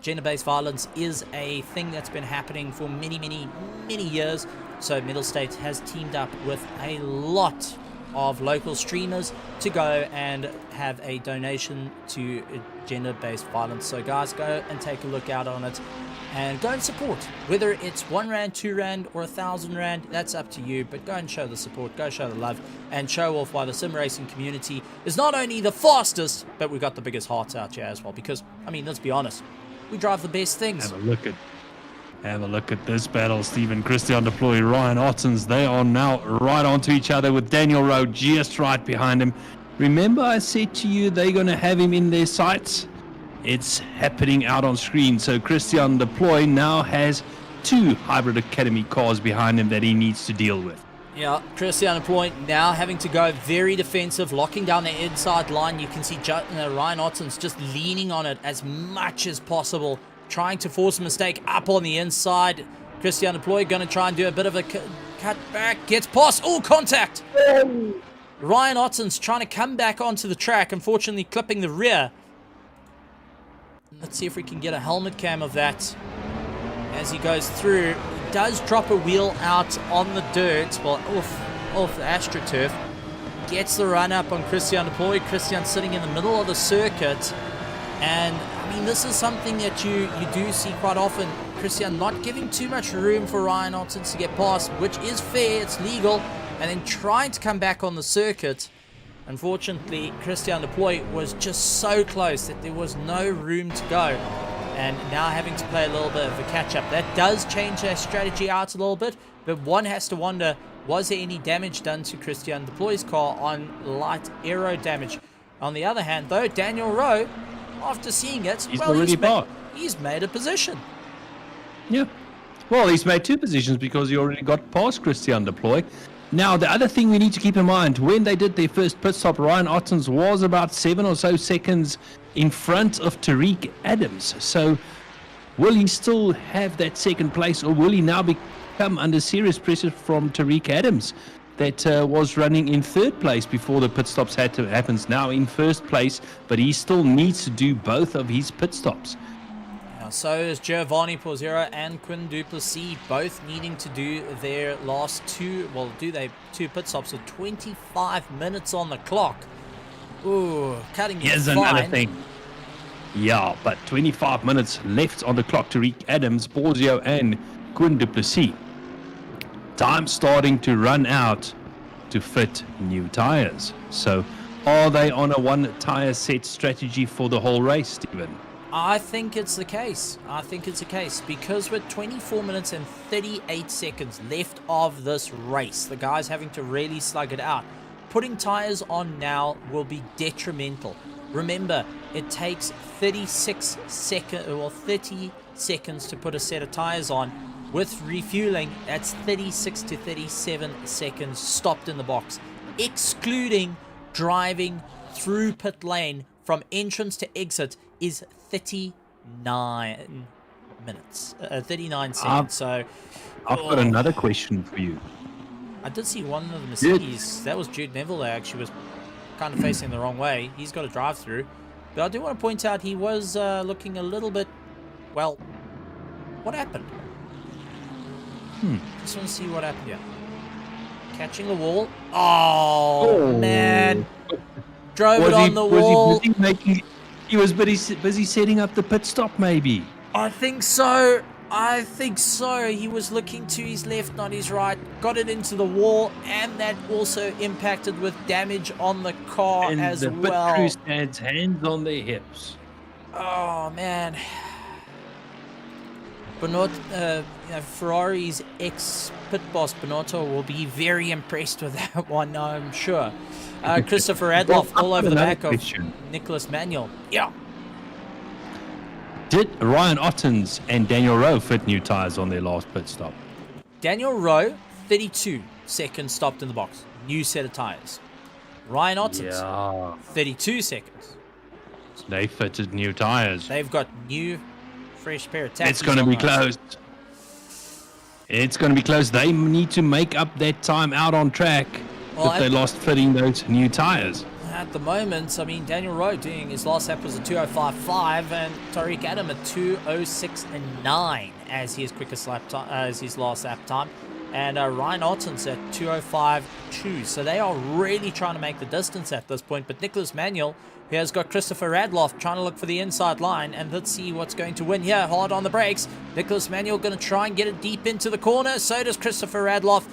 Gender-based violence is a thing that's been happening for many, many, many years. So Mettlestate has teamed up with a lot of local streamers to go and have a donation to gender-based violence. So guys, go and take a look out on it and go and support. Whether it's R1, R2, or R1,000, that's up to you. But go and show the support, go show the love, and show off why the sim racing community is not only the fastest, but we've got the biggest hearts out here as well. Because, I mean, let's be honest, we drive the best things. Have a look at this battle. Stephen Christian deploy, Ryan Ottens. They are now right onto each other with Daniel Rowe just right behind him. Remember I said to you they're going to have him in their sights? It's happening out on screen. So Christian Deploy now has 2 Hybrid Academy cars behind him that he needs to deal with. Yeah, Christian Deploy now having to go very defensive, locking down the inside line. You can see Ryan Ottens just leaning on it as much as possible, trying to force a mistake up on the inside. Christian Deploy going to try and do a bit of a cut back. Gets past. Oh, contact! Ryan Ottens trying to come back onto the track, unfortunately clipping the rear. Let's see if we can get a helmet cam of that as he goes through. He does drop a wheel out on the dirt, well, off the AstroTurf. Gets the run up on Christian Deploy. Christian sitting in the middle of the circuit. And, I mean, this is something that you do see quite often. Christian not giving too much room for Ryan Ottens to get past, which is fair, it's legal. And then trying to come back on the circuit. Unfortunately, Christian Deploy was just so close that there was no room to go. and now having to play a little bit of a catch-up. That does change their strategy out a little bit, but one has to wonder, was there any damage done to Christian Deploy's car on light aero damage? On the other hand, though, Daniel Rowe, after seeing it, he's made a position. Yeah. Well, he's made 2 positions because he already got past Christian Deploy. Now, the other thing we need to keep in mind, when they did their first pit stop, Ryan Ottens was about 7 or so seconds in front of Tariq Adams. So, will he still have that second place, or will he now become under serious pressure from Tariq Adams that was running in 3rd place before the pit stops had to happen, now in 1st place, but he still needs to do both of his pit stops. So is Giovanni Pozzero and Quinn Duplessis, both needing to do their last 2 pit stops with 25 minutes on the clock. Ooh, cutting it fine. Here's another thing. Yeah, but 25 minutes left on the clock. Tariq Adams, Pozzio, and Quinn Duplessis. Time starting to run out to fit new tires. So, are they on a 1 tire set strategy for the whole race, Stephen? I think it's the case. Because with 24 minutes and 38 seconds left of this race, the guys having to really slug it out. Putting tires on now will be detrimental. Remember, it takes 30 seconds to put a set of tires on. With refueling, that's 36 to 37 seconds stopped in the box, excluding driving through pit lane from entrance to exit is 39 minutes, 39 seconds. So I've got another question for you. I did see one of the Mercedes. That was Jude Neville that actually was kind of facing the wrong way. He's got a drive through. But I do want to point out he was looking a little bit, well, what happened? Just want to see what happened here. Catching the wall. Oh. Man. Drove it on the wall. He was busy setting up the pit stop, maybe. I think so. He was looking to his left, not his right. Got it into the wall, and that also impacted with damage on the car and as the well. Pit crew stands hands on their hips. Oh, man. Ferrari's ex-pit boss, Bonotto, will be very impressed with that one, I'm sure. Christopher Adloff all over the back of Nicholas Manuel. Yeah. Did Ryan Ottens and Daniel Rowe fit new tires on their last pit stop? Daniel Rowe, 32 seconds stopped in the box. New set of tires. Ryan Ottens, 32 seconds. They fitted new tires. They've got new, fresh pair of tires. It's going to be close. It's going to be close. They need to make up that time out on track if they lost fitting those new tires. At the moment, I mean, Daniel Rowe doing his last lap was a 2:05.5, and Tariq Adam a 2:06.9 as his quickest lap time, as his last lap time, and Ryan Ottens at 2:05.2. So they are really trying to make the distance at this point. But Nicholas Manuel, who has got Christopher Radloff trying to look for the inside line, and let's see what's going to win here. Hard on the brakes. Nicholas Manuel going to try and get it deep into the corner. So does Christopher Radloff,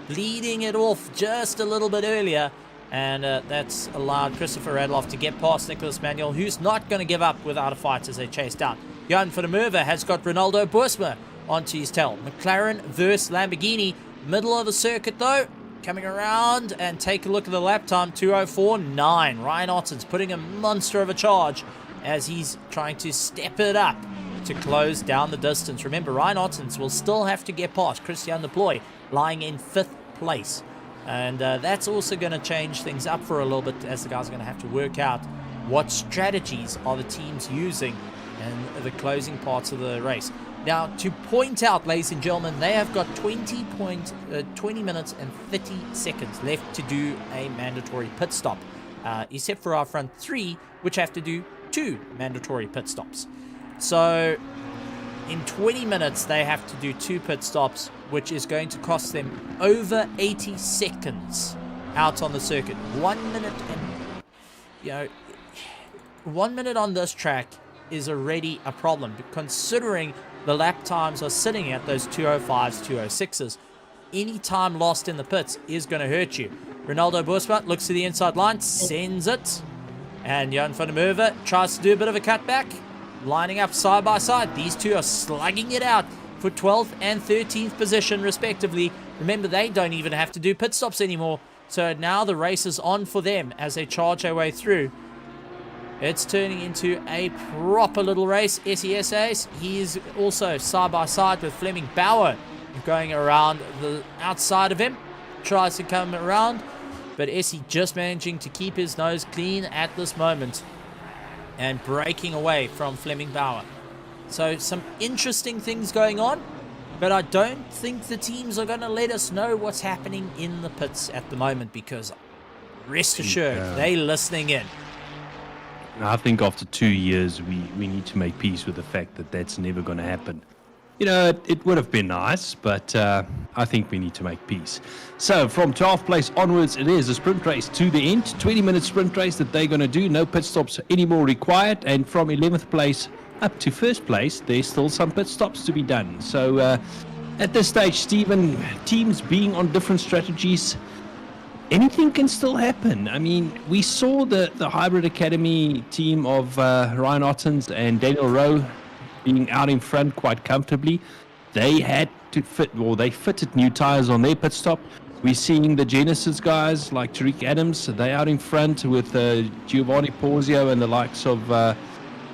leading it off just a little bit earlier. And that's allowed Christopher Radloff to get past Nicholas Manuel, who's not going to give up without a fight as they chase down. Jan van der Merwe has got Ronaldo Boersma onto his tail. McLaren versus Lamborghini. Middle of the circuit, though. Coming around, and take a look at the lap time. 2:04.9. Ryan Ottens putting a monster of a charge as he's trying to step it up to close down the distance. Remember, Ryan Ottens will still have to get past Christian Deploy, lying in 5th place. And that's also going to change things up for a little bit, as the guys are going to have to work out what strategies are the teams using in the closing parts of the race. Now, to point out, ladies and gentlemen, they have got 20 minutes and 30 seconds left to do a mandatory pit stop, except for our front 3, which have to do 2 mandatory pit stops. So in 20 minutes, they have to do 2 pit stops, which is going to cost them over 80 seconds out on the circuit. 1 minute and, 1 minute on this track is already a problem, considering the lap times are sitting at those 2:05s, 2:06s. Any time lost in the pits is going to hurt you. Ronaldo Boersma looks to the inside line, sends it, and Jan van der Merwe tries to do a bit of a cutback. lining up side by side. These two are slugging it out for 12th and 13th position respectively. Remember, they don't even have to do pit stops anymore. So now the race is on for them as they charge their way through. It's turning into a proper little race. SES Ace, he's also side by side with Fleming Bauer going around the outside of him. Tries to come around, but Essie just managing to keep his nose clean at this moment and breaking away from Fleming Bauer. So some interesting things going on, but I don't think the teams are going to let us know what's happening in the pits at the moment, because rest assured, they're listening in. I think after 2 years, we need to make peace with the fact that that's never going to happen. You know, it would have been nice, but I think we need to make peace. So from 12th place onwards, it is a sprint race to the end. 20-minute sprint race that they're going to do. No pit stops anymore required. And from 11th place up to first place, there's still some pit stops to be done. So at this stage, Stephen, teams being on different strategies, anything can still happen. I mean, we saw the Hybrid Academy team of Ryan Ottens and Daniel Rowe being out in front quite comfortably. They had to they fitted new tires on their pit stop. We're seeing the Genesis guys like Tariq Adams, they out in front with Giovanni Porzio and the likes of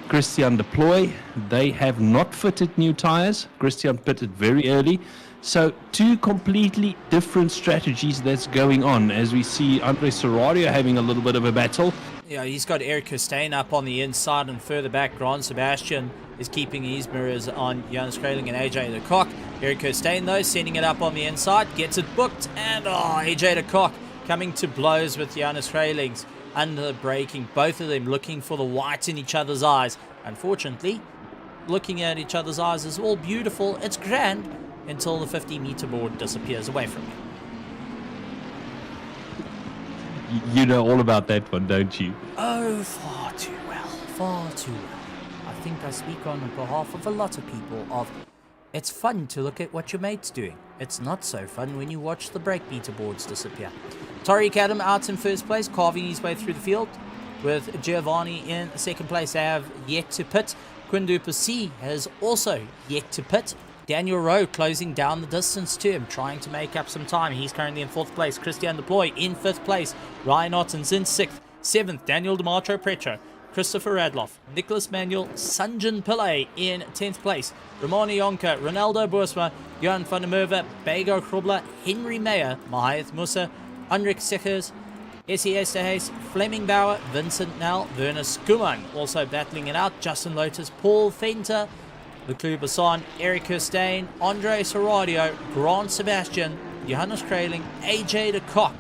Christian Deploy. They have not fitted new tires. Christian pitted very early. So two completely different strategies that's going on as we see Andre Serrario having a little bit of a battle. Yeah, he's got Eric Hustain up on the inside, and further back, Grant Sebastian is keeping his mirrors on Jonas Kreiling and AJ de Kock. Eric Hustain, though, sending it up on the inside, gets it booked, and AJ de Kock coming to blows with Jonas Kreiling's under the braking. Both of them looking for the white in each other's eyes. Unfortunately, looking at each other's eyes is all beautiful, it's grand, until the 50-meter board disappears away from you. You know all about that one, don't you? Oh, far too well, far too well. I think I speak on behalf of a lot of people of, it's fun to look at what your mate's doing. It's not so fun when you watch the brake meter boards disappear. Tariq Adam out in first place, carving his way through the field, with Giovanni in second place. They have yet to pit. Quinn Duplessis has also yet to pit. Daniel Rowe closing down the distance to him, trying to make up some time. He's currently in fourth place. Christian Deploy in fifth place. Ryan Ottens in sixth. Seventh, Daniel DiMarco Pretro. Christopher Radloff, Nicholas Manuel, Sanjan Pillay in 10th place. Romani Yonka, Ronaldo Boersma, Johan van der Merwe, Bego Krobler, Henry Meyer, Mahath Musa, Andrik Sichers, Essie Esterhuis, Fleming Bauer, Vincent Nell, Werner Skuman also battling it out. Justin Lotus, Paul Fenter, Leclerc Bassan, Eric Hustain, Andre Serradio, Grant Sebastian, Johannes Kreiling, AJ de Kock.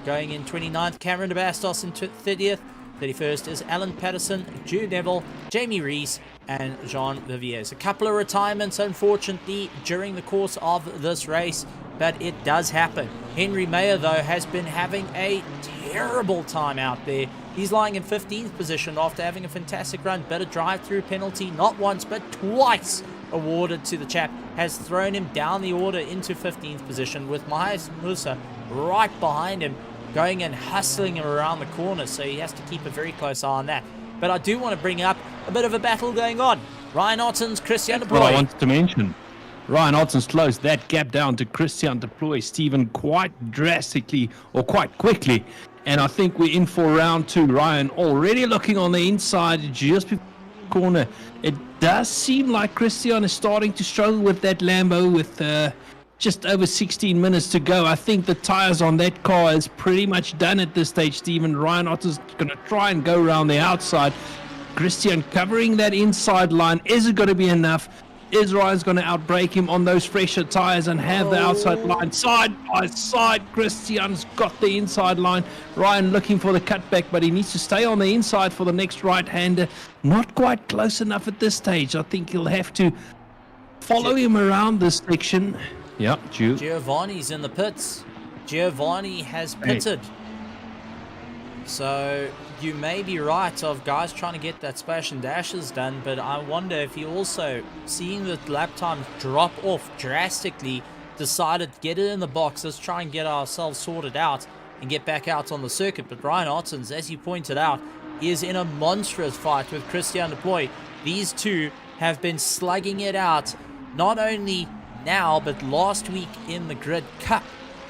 Going in 29th, Cameron de Bastos in 30th. 31st is Alan Patterson, Jude Neville, Jamie Rees, and Jean Viviers. A couple of retirements, unfortunately, during the course of this race, but it does happen. Henry Mayer, though, has been having a terrible time out there. He's lying in 15th position after having a fantastic run, but a drive-through penalty, not once, but twice awarded to the chap, has thrown him down the order into 15th position, with Mahath Musa right behind him, going and hustling him around the corner, so he has to keep a very close eye on that. But I do want to bring up a bit of a battle going on. Ryan Ottens, Christian Deploy. What I wanted to mention. Ryan Ottens closed that gap down to Christian Deploy, Stephen, quite drastically, or quite quickly. And I think we're in for round two. Ryan already looking on the inside, just before the corner. It does seem like Christian is starting to struggle with that Lambo with just over 16 minutes to go. I think the tires on that car is pretty much done at this stage, Stephen. Ryan Otter's going to try and go around the outside. Christian covering that inside line. Is it going to be enough? Is Ryan's going to outbrake him on those fresher tires and have the outside line? Side by side, Christian's got the inside line. Ryan looking for the cutback, but he needs to stay on the inside for the next right-hander. Not quite close enough at this stage. I think he'll have to follow him around this section. Yep, Giovanni's in the pits. Giovanni has pitted. So you may be right of guys trying to get that splash and dashes done, but I wonder if he also, seeing the lap times drop off drastically, decided to get it in the box. Let's try and get ourselves sorted out and get back out on the circuit. But Ryan Ottens, as you pointed out, is in a monstrous fight with Christian Deploy. These two have been slugging it out, not only now, but last week in the Grid Cup,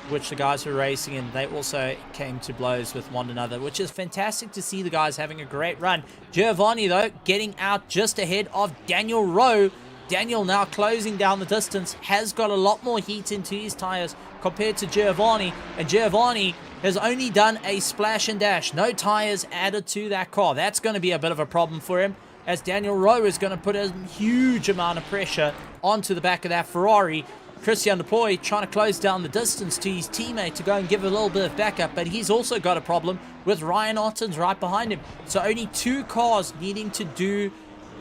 which the guys were racing in. They also came to blows with one another, which is fantastic to see the guys having a great run. Giovanni, though, getting out just ahead of Daniel Rowe. Daniel now closing down the distance, has got a lot more heat into his tires compared to Giovanni, and Giovanni has only done a splash and dash. No tires added to that car. That's going to be a bit of a problem for him, as Daniel Rowe is going to put a huge amount of pressure onto the back of that Ferrari. Christian Deploy trying to close down the distance to his teammate to go and give a little bit of backup, but he's also got a problem with Ryan Ottens right behind him. So only 2 cars needing to do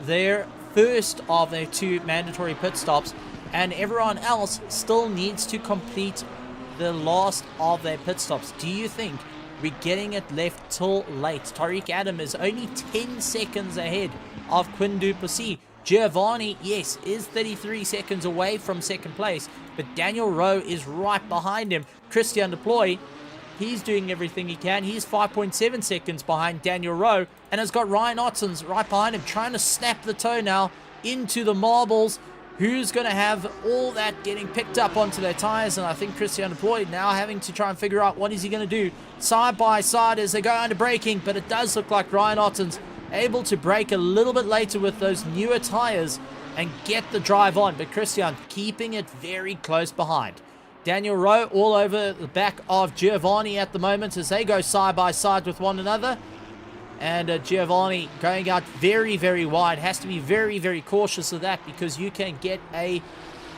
their first of their 2 mandatory pit stops, and everyone else still needs to complete the last of their pit stops. Do you think we're getting it left till late? Tariq Adam is only 10 seconds ahead of Quinn Duplessis. Giovanni, yes, is 33 seconds away from second place, but Daniel Rowe is right behind him. Christian Deploy, he's doing everything he can. He's 5.7 seconds behind Daniel Rowe, and has got Ryan Ottens right behind him, trying to snap the toe now into the marbles. Who's going to have all that getting picked up onto their tires? And I think Christian Deploy now having to try and figure out what is he going to do side by side as they go under braking, but it does look like Ryan Ottens able to brake a little bit later with those newer tires and get the drive on, but Christian keeping it very close behind. Daniel Rowe all over the back of Giovanni at the moment as they go side by side with one another, and Giovanni going out very, very wide. Has to be very, very cautious of that, because you can get a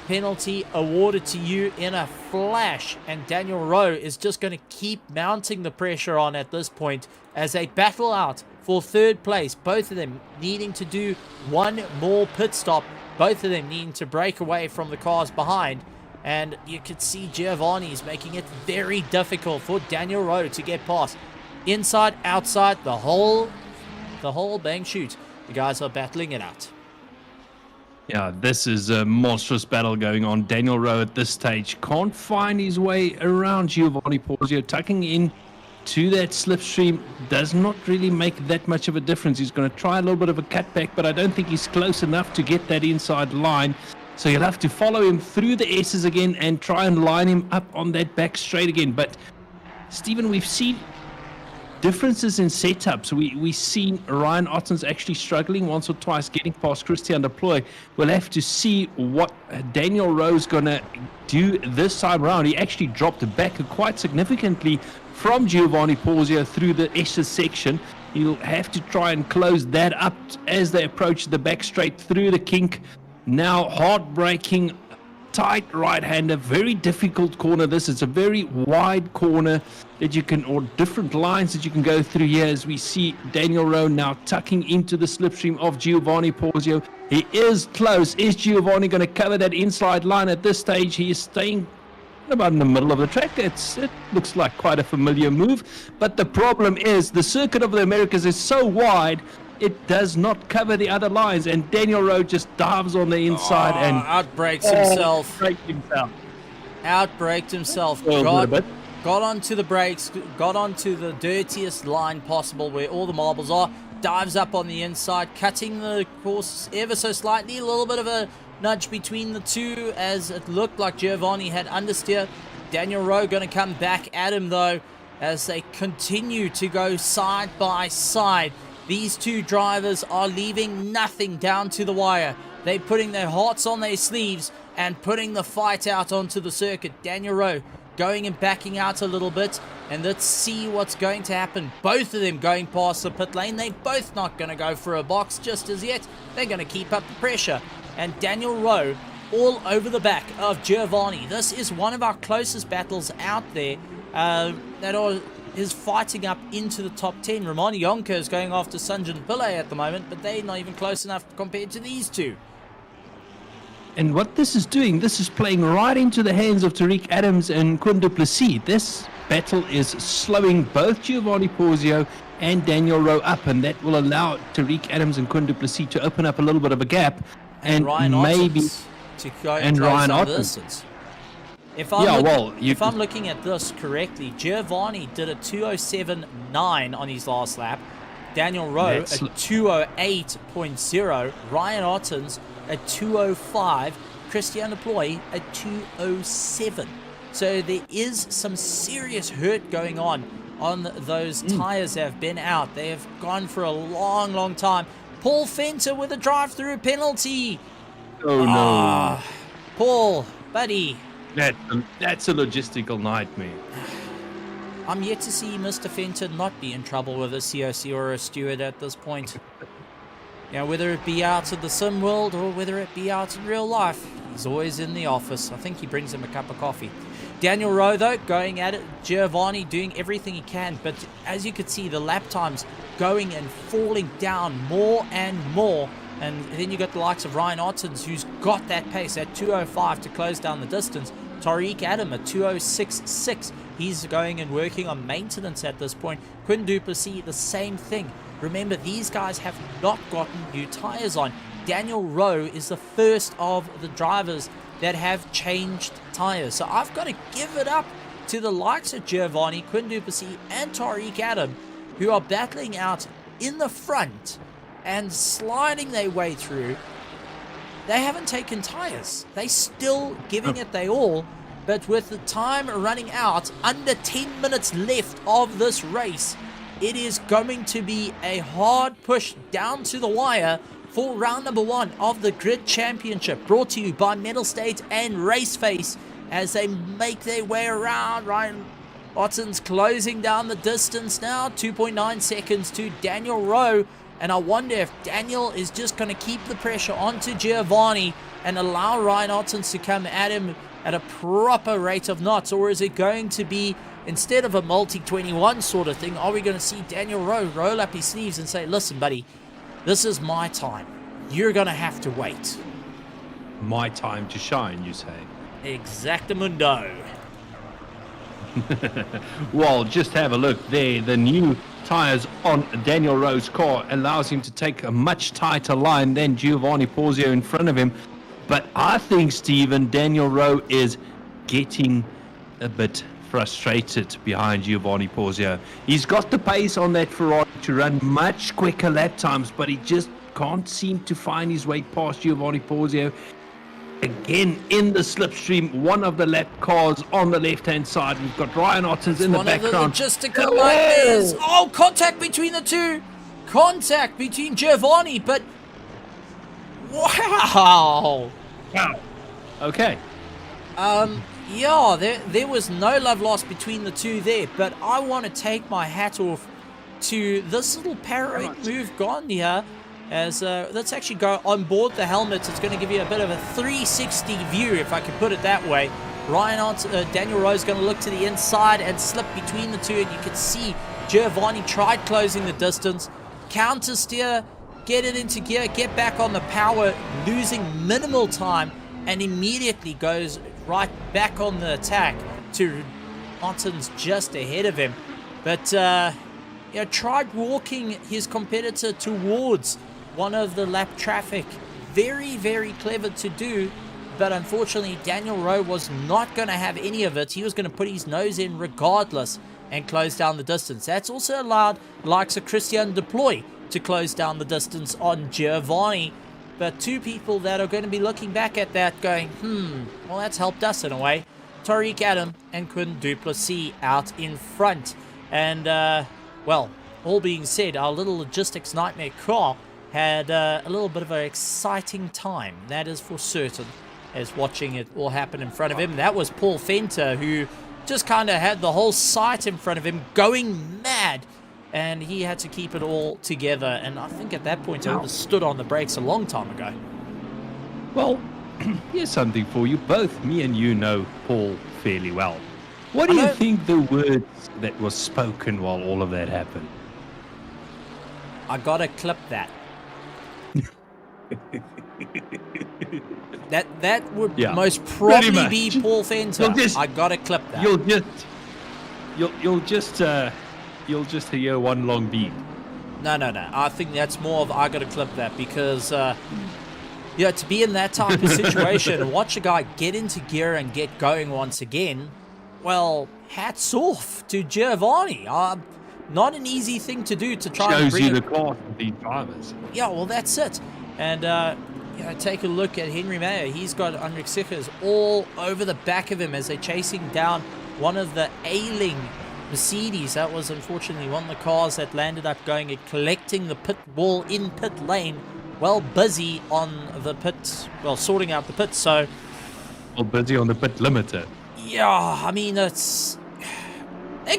penalty awarded to you in a flash, and Daniel Rowe is just going to keep mounting the pressure on at this point as they battle out for third place. Both of them needing to do one more pit stop, both of them needing to break away from the cars behind, and you could see Giovanni is making it very difficult for Daniel Rowe to get past. Inside, outside, the whole bang shoot. The guys are battling it out. Yeah, this is a monstrous battle going on. Daniel Rowe at this stage can't find his way around Giovanni Porzio. Tucking in to that slipstream does not really make that much of a difference. He's going to try a little bit of a cutback, but I don't think he's close enough to get that inside line. So you'll have to follow him through the S's again and try and line him up on that back straight again. But, Stephen, we've seen differences in setups. We've seen Ryan Ottens actually struggling once or twice getting past Christian Deploy. We'll have to see what Daniel Rowe's going to do this time around. He actually dropped back quite significantly from Giovanni Porzio through the S's section. He'll have to try and close that up as they approach the back straight through the kink. Now hard braking, tight right-hander, very difficult corner. This is a very wide corner that you can, or different lines that you can go through here, as we see Daniel Rowe now tucking into the slipstream of Giovanni Porzio. He is close. Is Giovanni going to cover that inside line at this stage? He is staying about in the middle of the track. It looks like quite a familiar move, but the problem is the Circuit of the Americas is so wide, it does not cover the other lines, and Daniel Rowe just dives on the inside and outbrakes himself. Outbraked himself. Got onto the brakes, got onto the dirtiest line possible where all the marbles are, dives up on the inside, cutting the course ever so slightly, a little bit of a nudge between the two as it looked like Giovanni had understeer. Daniel Rowe going to come back at him though as they continue to go side by side. These two drivers are leaving nothing down to the wire. They're putting their hearts on their sleeves and putting the fight out onto the circuit. Daniel Rowe going and backing out a little bit, and let's see what's going to happen. Both of them going past the pit lane. They're both not going to go for a box just as yet. They're going to keep up the pressure. And Daniel Rowe all over the back of Giovanni. This is one of our closest battles out there is fighting up into the top 10. Romani Yonka is going after Sanjan Pillay at the moment, but they're not even close enough compared to these two. And what this is doing, this is playing right into the hands of Tariq Adams and Quinn Duplessis. This battle is slowing both Giovanni Porzio and Daniel Rowe up, and that will allow Tariq Adams and Quinn Duplessis to open up a little bit of a gap, and Ryan maybe Ottens to go and Ryan Ottens. If I'm looking at this correctly, Giovanni did a 2:07.9 on his last lap. Daniel Rowe That's- at 2:08.0, Ryan Ottens at 2:05, Christian Deploy at 2:07. So there is some serious hurt going on those tires that have been out. They have gone for a long, long time. Paul Fenter with a drive-through penalty. Oh no. Paul, buddy. That's a logistical nightmare. I'm yet to see Mr. Fenton not be in trouble with a COC or a steward at this point. You know, whether it be out in the sim world or whether it be out in real life, he's always in the office. I think he brings him a cup of coffee. Daniel Rowe, though, going at it. Giovanni doing everything he can. But as you could see, the lap times going and falling down more and more. And then you got the likes of Ryan Ottens, who's got that pace at 2:05 to close down the distance. Tariq Adam at 2:06.6. He's going and working on maintenance at this point. Quinn Duplessis, the same thing. Remember, these guys have not gotten new tires on. Daniel Rowe is the first of the drivers that have changed tires. So I've got to give it up to the likes of Giovanni, Quinn Duplessis, and Tariq Adam, who are battling out in the front and sliding their way through. They haven't taken tires. They still giving it they all. But with the time running out, under 10 minutes left of this race, it is going to be a hard push down to the wire for round number 1 of the Grid Championship, brought to you by Mettlestate and RaceFace as they make their way around. Ryan Otten's closing down the distance now, 2.9 seconds to Daniel Rowe. And I wonder if Daniel is just going to keep the pressure onto Giovanni and allow Ryan Ottens to come at him at a proper rate of knots, or is it going to be, instead of a multi-21 sort of thing, are we going to see Daniel Rowe roll up his sleeves and say, listen, buddy, this is my time. You're going to have to wait. My time to shine, you say? Exactamundo. Well, just have a look there. The new tires on Daniel Rowe's car allows him to take a much tighter line than Giovanni Porzio in front of him. But I think, Stephen, Daniel Rowe is getting a bit frustrated behind Giovanni Porzio. He's got the pace on that Ferrari to run much quicker lap times, but he just can't seem to find his way past Giovanni Porzio. Again, in the slipstream, one of the lap cars on the left-hand side. We've got Ryan Ottens in the background. One of the logistical nightmares. Oh, contact between the two. Contact between Giovanni, but... Wow. Wow. Okay. Yeah, there was no love lost between the two there, but I want to take my hat off to this little parade move gone here. As let's actually go on board the helmet. It's going to give you a bit of a 360 view, if I can put it that way. Daniel Rowe's going to look to the inside and slip between the two, and you can see Giovanni tried closing the distance, counter steer, get it into gear, get back on the power, losing minimal time, and immediately goes right back on the attack to Ottens just ahead of him. But tried walking his competitor towards one of the lap traffic. Very, very clever to do, but unfortunately Daniel Rowe was not going to have any of it. He was going to put his nose in regardless and close down the distance. That's also allowed the likes of Christian Deploy to close down the distance on Giovanni. But two people that are going to be looking back at that going, well, that's helped us in a way. Tariq Adam and Quinn Duplessis out in front. And, well, all being said, our little logistics nightmare car had a little bit of an exciting time. That is for certain, as watching it all happen in front of him. That was Paul Fenter, who just kind of had the whole site in front of him going mad. And he had to keep it all together. And I think at that point, I would have stood on the brakes a long time ago. Well, here's something for you. Both me and you know Paul fairly well. What do you think the words that was spoken while all of that happened? I gotta clip that. that would most probably be Paul Fenter. I gotta clip that. You'll just hear one long beat. No. I think that's more of I gotta clip that because to be in that type of situation and watch a guy get into gear and get going once again, well, hats off to Giovanni. not an easy thing to do to try and Shows bring you it. the class of these drivers. Yeah, well, that's it. And, take a look at Henry Mayer. He's got Andrik Sikkers all over the back of him as they're chasing down one of the ailing Mercedes. That was unfortunately one of the cars that landed up going and collecting the pit wall in pit lane. Well busy on the pit, well, sorting out the pit. So, Well, busy on the pit limiter. yeah, I mean, it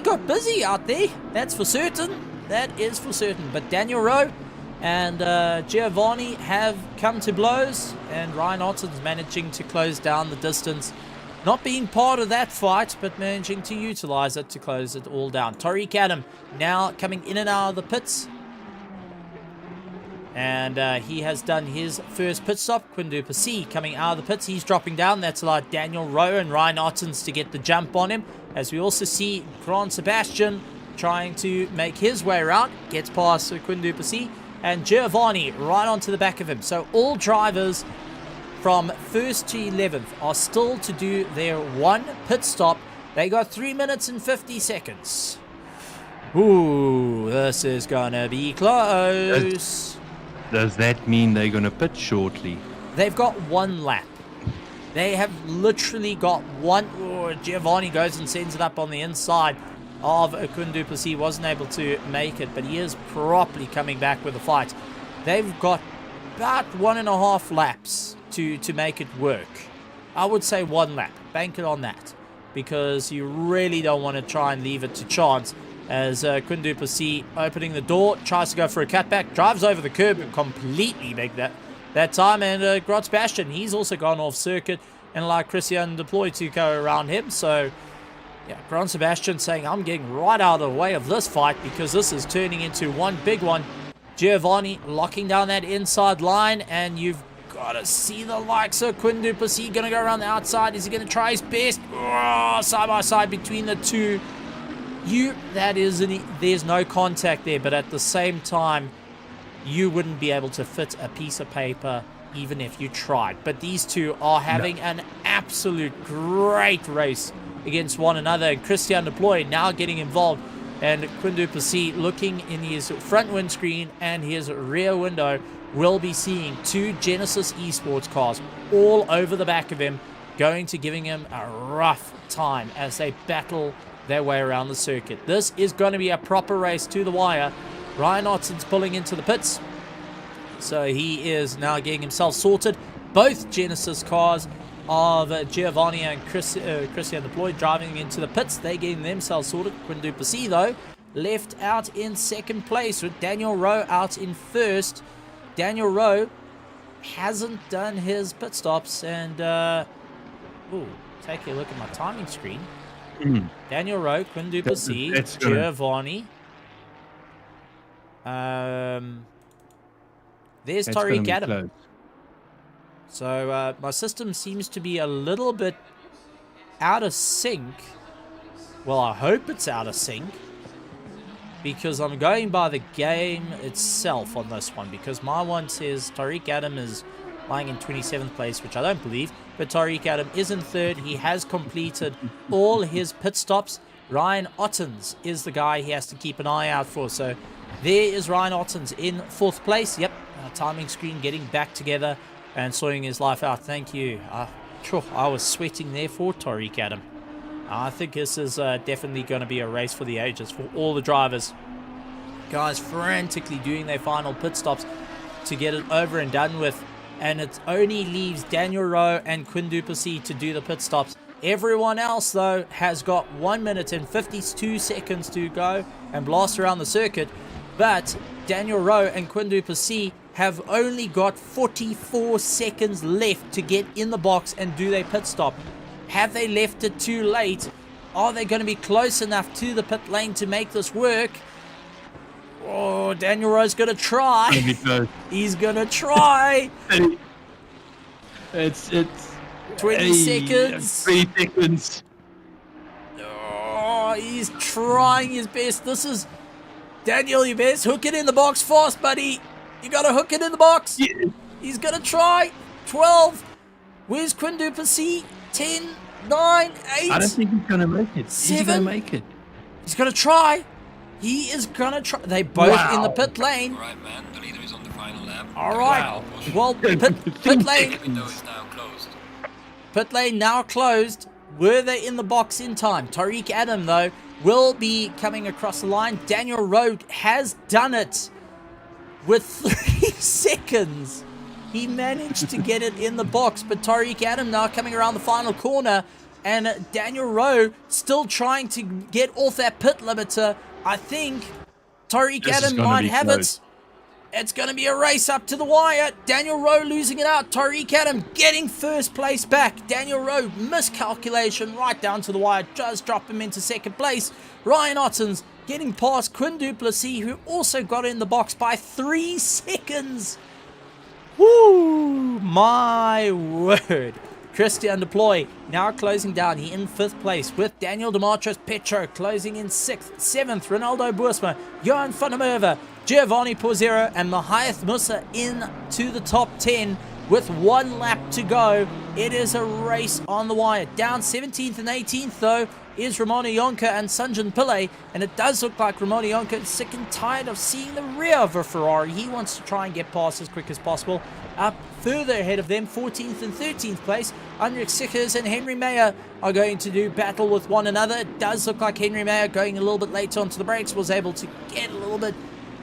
got busy out there. That's for certain. That is for certain. But Daniel Rowe and Giovanni have come to blows, and Ryan Otten's managing to close down the distance. Not being part of that fight, but managing to utilize it to close it all down. Tariq Adam now coming in and out of the pits. And he has done his first pit stop. Quindupa C coming out of the pits. He's dropping down. That's allowed Daniel Rowe and Ryan Ottens to get the jump on him. As we also see Grant Sebastian trying to make his way around. Gets past Quindupa C. And Giovanni right onto the back of him. So all drivers from 1st to 11th are still to do their one pit stop. They got 3 minutes and 50 seconds. Ooh, this is going to be close. Does that mean they're going to pit shortly? They've got one lap. They have literally got one. Oh, Giovanni goes and sends it up on the inside of Quindupa C. Wasn't able to make it, but he is properly coming back with the fight. They've got about 1.5 laps to make it work. I would say one lap. Bank it on that, because you really don't want to try and leave it to chance. As Quindupa C opening the door, tries to go for a cutback, drives over the curb and completely make that time. And Grant Sebastian, he's also gone off circuit and allowed Christian Deploy to go around him. So, yeah, Grant Sebastian saying, I'm getting right out of the way of this fight because this is turning into one big one. Giovanni locking down that inside line, and you've got to see the likes of Quindupa C going to go around the outside. Is he going to try his best? Oh, side by side between the two. There's no contact there, but at the same time, you wouldn't be able to fit a piece of paper even if you tried. But these two are having an absolute great race against one another. And Christian Deploy now getting involved, and Quindupa C looking in his front windscreen and his rear window will be seeing two Genesis Esports cars all over the back of him, going to giving him a rough time as they battle their way around the circuit. This is going to be a proper race to the wire. Ryan Otten's pulling into the pits, so he is now getting himself sorted. Both Genesis cars of Giovanni and Christian Deploy driving into the pits. They're getting themselves sorted. Quindupa C, though, left out in second place with Daniel Rowe out in first. Daniel Rowe hasn't done his pit stops, and take a look at my timing screen. Daniel Rowe, Quindupa C, Giovanni. There's Tariq Adam. Close. So my system seems to be a little bit out of sync. Well, I hope it's out of sync, because I'm going by the game itself on this one, because my one says Tariq Adam is lying in 27th place, which I don't believe, but Tariq Adam is in third. He has completed all his pit stops. Ryan Ottens is the guy he has to keep an eye out for. So there is Ryan Ottens in fourth place. Yep, timing screen getting back together and sorting his life out. Thank you. I was sweating there for Tariq Adam. I think this is definitely going to be a race for the ages for all the drivers. Guys frantically doing their final pit stops to get it over and done with. And it only leaves Daniel Rowe and Quindupa C to do the pit stops. Everyone else, though, has got 1 minute and 52 seconds to go and blast around the circuit. But Daniel Rowe and Quindupa C have only got 44 seconds left to get in the box and do their pit stop. Have they left it too late? Are they going to be close enough to the pit lane to make this work? Oh, Daniel Rowe's going to try. He's going to try. It's 20 seconds. 3 seconds. Oh, he's trying his best. This is Daniel, you best hook it in the box fast, buddy. You got to hook it in the box. Yeah. He's going to try. 12. Where's Quindupa C? 10, 9, 8. I don't think he's going to make it. 7. He's going to make it. He's going to try. He is gonna try. They both in the pit lane. All right, man. The leader is on the final lap. All right. Wow. Well, pit lane. The window is now closed. Pit lane now closed. Were they in the box in time? Tariq Adam, though, will be coming across the line. Daniel Rowe has done it with 3 seconds. He managed to get it in the box, but Tariq Adam now coming around the final corner, and Daniel Rowe still trying to get off that pit limiter. I think Tariq This is Adam gonna might be have close. it. It's going to be a race up to the wire. Daniel Rowe losing it out. Tariq Adam getting first place back. Daniel Rowe, miscalculation right down to the wire. Does drop him into second place. Ryan Ottens getting past Quinn Duplessis, who also got in the box by 3 seconds. Woo! My word. Christian Deploy now closing down. He in 5th place with Daniel Demetrius Petro closing in 6th. 7th, Ronaldo Boersma, Johan van der Merwe, Giovanni Porzero, and Mahiath Musa into the top 10 with 1 lap to go. It is a race on the wire. Down 17th and 18th, though, is Ramona Yonka and Sanjan Pillay, and it does look like Ramona Yonka is sick and tired of seeing the rear of a Ferrari. He wants to try and get past as quick as possible. Up further ahead of them, 14th and 13th place, Ulrich Sichers and Henry Mayer are going to do battle with one another. It does look like Henry Mayer, going a little bit late onto the brakes, was able to get a little bit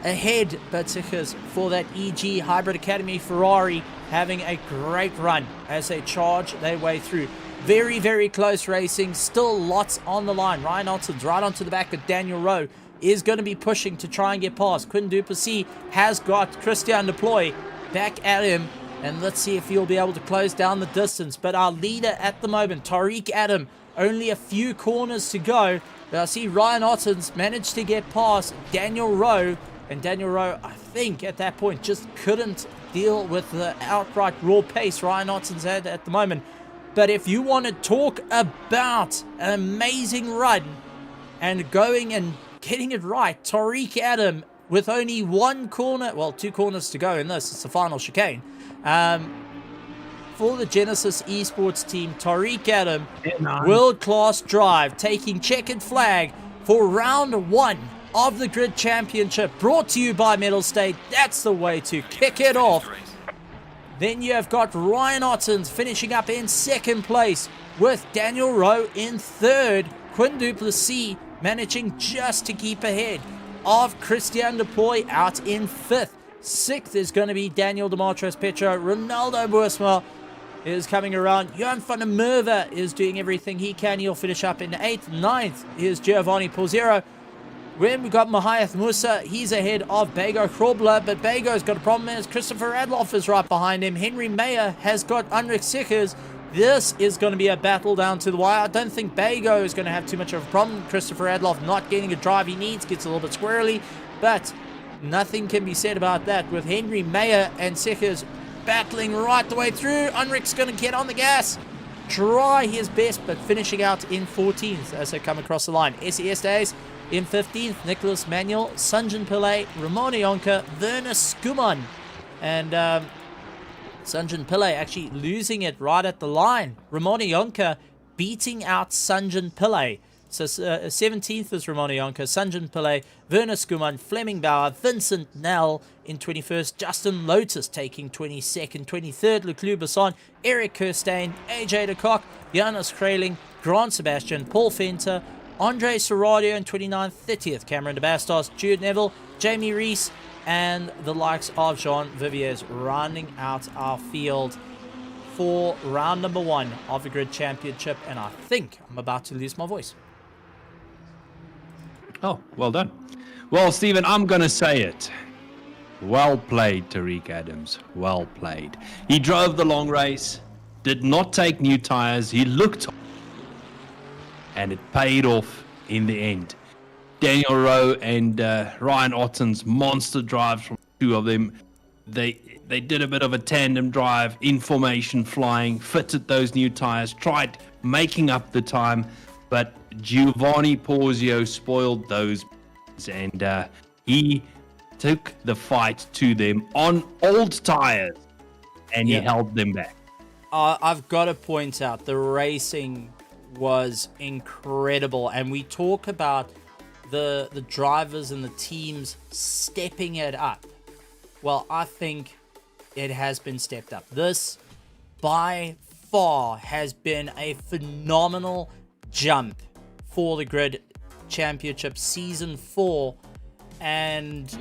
ahead, but Sichers for that EG Hybrid Academy Ferrari having a great run as they charge their way through. Very, very close racing. Still lots on the line. Ryan Ottens right onto the back of Daniel Rowe is going to be pushing to try and get past. Quinn Duplessis has got Christian Deploy back at him. And let's see if he'll be able to close down the distance. But our leader at the moment, Tariq Adam, only a few corners to go. But I see Ryan Ottens managed to get past Daniel Rowe. And Daniel Rowe, I think, at that point just couldn't deal with the outright raw pace Ryan Ottens had at the moment. But if you want to talk about an amazing run and going and getting it right, Tariq Adam with only 1 corner, well, 2 corners to go in this, it's the final chicane. For the Genesis Esports team, Tariq Adam, world-class drive, taking checkered flag for round 1 of the Grid Championship, brought to you by Mettlestate. That's the way to kick it off. Then you have got Ryan Ottens finishing up in 2nd place with Daniel Rowe in 3rd. Quinn Duplessis managing just to keep ahead of Christian Deploy out in 5th. 6th is going to be Daniel Demetrius Petro. Ronaldo Boersma is coming around. Johan van der Merwe is doing everything he can. He'll finish up in 8th. 9th is Giovanni Porzero. When we got Mahiath Musa, he's ahead of Bago Krobler, but Bago's got a problem as Christopher Adloff is right behind him. Henry Mayer has got Ulrich Sichers. This is going to be a battle down to the wire. I don't think Bago is going to have too much of a problem. Christopher Adloff not getting a drive he needs, gets a little bit squirrely, but nothing can be said about that with Henry Mayer and Sichers battling right the way through. Ulrich's going to get on the gas, try his best, but finishing out in 14th as they come across the line. SES Days in 15th, Nicholas Manuel, Sanjan Pillay, Ramona Yonka, Werner Skuman, and Sanjan Pillay actually losing it right at the line. Ramona Yonka beating out Sanjan Pillay. So 17th is Ramona Yonka, Sanjan Pillay, Werner Skuman, Fleming Bauer, Vincent Nell in 21st, Justin Lotus taking 22nd, 23rd, Leclerc Basson, Eric Kirstein, AJ de Kock, Jonas Kraling, Grant Sebastian, Paul Fenter, Andre Soradio in 29th, 30th, Cameron de Bastos, Jude Neville, Jamie Reese, and the likes of Jean Viviers rounding out our field for round number 1 of the Grid Championship. And I think I'm about to lose my voice. Oh, well done. Well, Stephen, I'm going to say it. Well played, Tariq Adams. Well played. He drove the long race, did not take new tires. He looked, and it paid off in the end. Daniel Rowe and Ryan Ottens, monster drives from 2 of them. They did a bit of a tandem drive, information flying, fitted those new tires, tried making up the time, but Giovanni Porzio spoiled those, and he took the fight to them on old tires, and he held them back. I've got to point out the racing was incredible, and we talk about the drivers and the teams stepping it up, well, I think it has been stepped up. This, by far, has been a phenomenal jump for the Grid Championship Season 4. And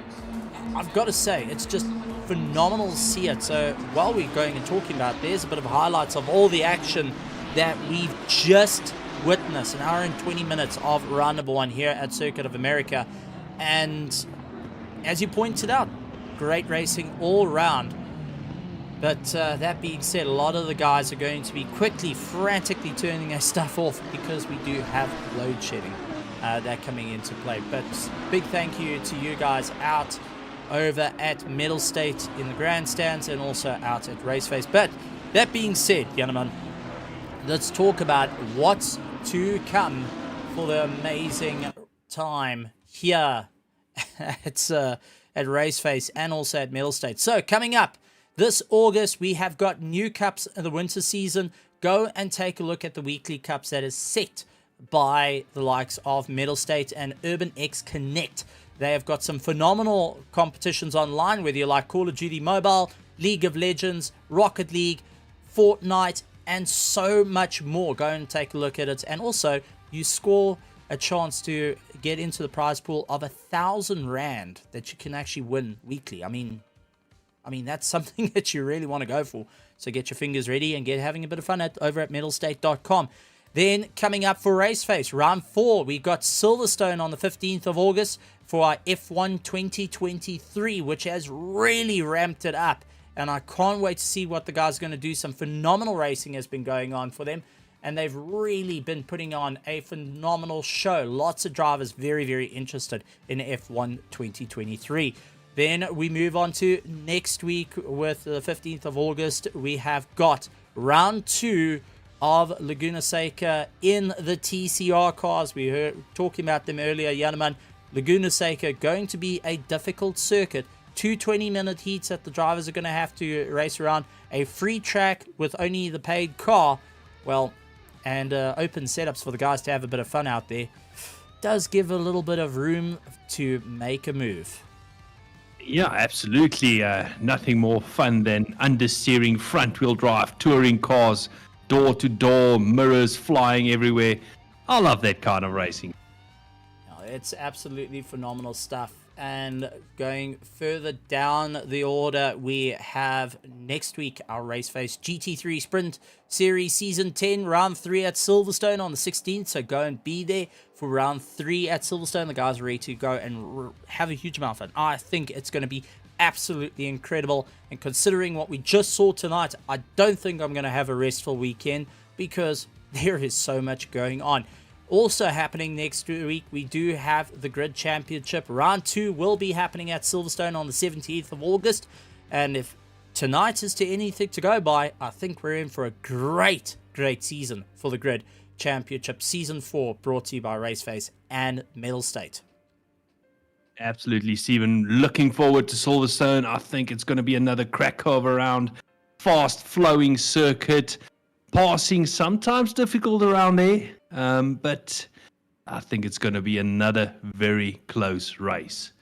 I've got to say, it's just phenomenal to see it. So while we're going and talking about it, there's a bit of highlights of all the action that we've just witnessed. An hour and 20 minutes of round number 1 here at Circuit of America. And as you pointed out, great racing all round. But that being said, a lot of the guys are going to be quickly, frantically turning their stuff off because we do have load shedding that coming into play. But big thank you to you guys out over at Mettlestate in the grandstands and also out at RaceFace. But that being said, gentlemen, let's talk about what's to come for the amazing time here at RaceFace and also at Mettlestate. So coming up this August, we have got new cups in the winter season. Go and take a look at the weekly cups that is set by the likes of Mettlestate and Urban X Connect. They have got some phenomenal competitions online, whether you like Call of Duty Mobile, League of Legends, Rocket League, Fortnite, and so much more. Go and take a look at it. And also, you score a chance to get into the prize pool of 1,000 Rand that you can actually win weekly. I mean, that's something that you really want to go for. So get your fingers ready and get having a bit of fun over at Mettlestate.com. Then coming up for RaceFace, round 4, we got Silverstone on the 15th of August for our F1 2023, which has really ramped it up. And I can't wait to see what the guys are going to do. Some phenomenal racing has been going on for them. And they've really been putting on a phenomenal show. Lots of drivers very, very interested in F1 2023. Then we move on to next week with the 15th of August. We have got round 2 of Laguna Seca in the TCR cars. We heard talking about them earlier, Yaneman. Laguna Seca going to be a difficult circuit. 2 20-minute heats that the drivers are going to have to race around. A free track with only the paid car. Well, and open setups for the guys to have a bit of fun out there. Does give a little bit of room to make a move. Yeah, absolutely. Nothing more fun than understeering front-wheel drive, touring cars, door-to-door, mirrors flying everywhere. I love that kind of racing. It's absolutely phenomenal stuff. And going further down the order, we have next week our RaceFace GT3 Sprint Series Season 10, Round 3 at Silverstone on the 16th. So go and be there for Round 3 at Silverstone. The guys are ready to go and have a huge amount of fun. I think it's going to be absolutely incredible. And considering what we just saw tonight, I don't think I'm going to have a restful weekend because there is so much going on. Also happening next week, we do have the Grid Championship. Round 2 will be happening at Silverstone on the 17th of August. And if tonight is to anything to go by, I think we're in for a great season for the Grid Championship Season 4, brought to you by RaceFace and Mettlestate. Absolutely, Stephen. Looking forward to Silverstone. I think it's going to be another crackover round. Fast-flowing circuit. Passing sometimes difficult around there. But I think it's going to be another very close race.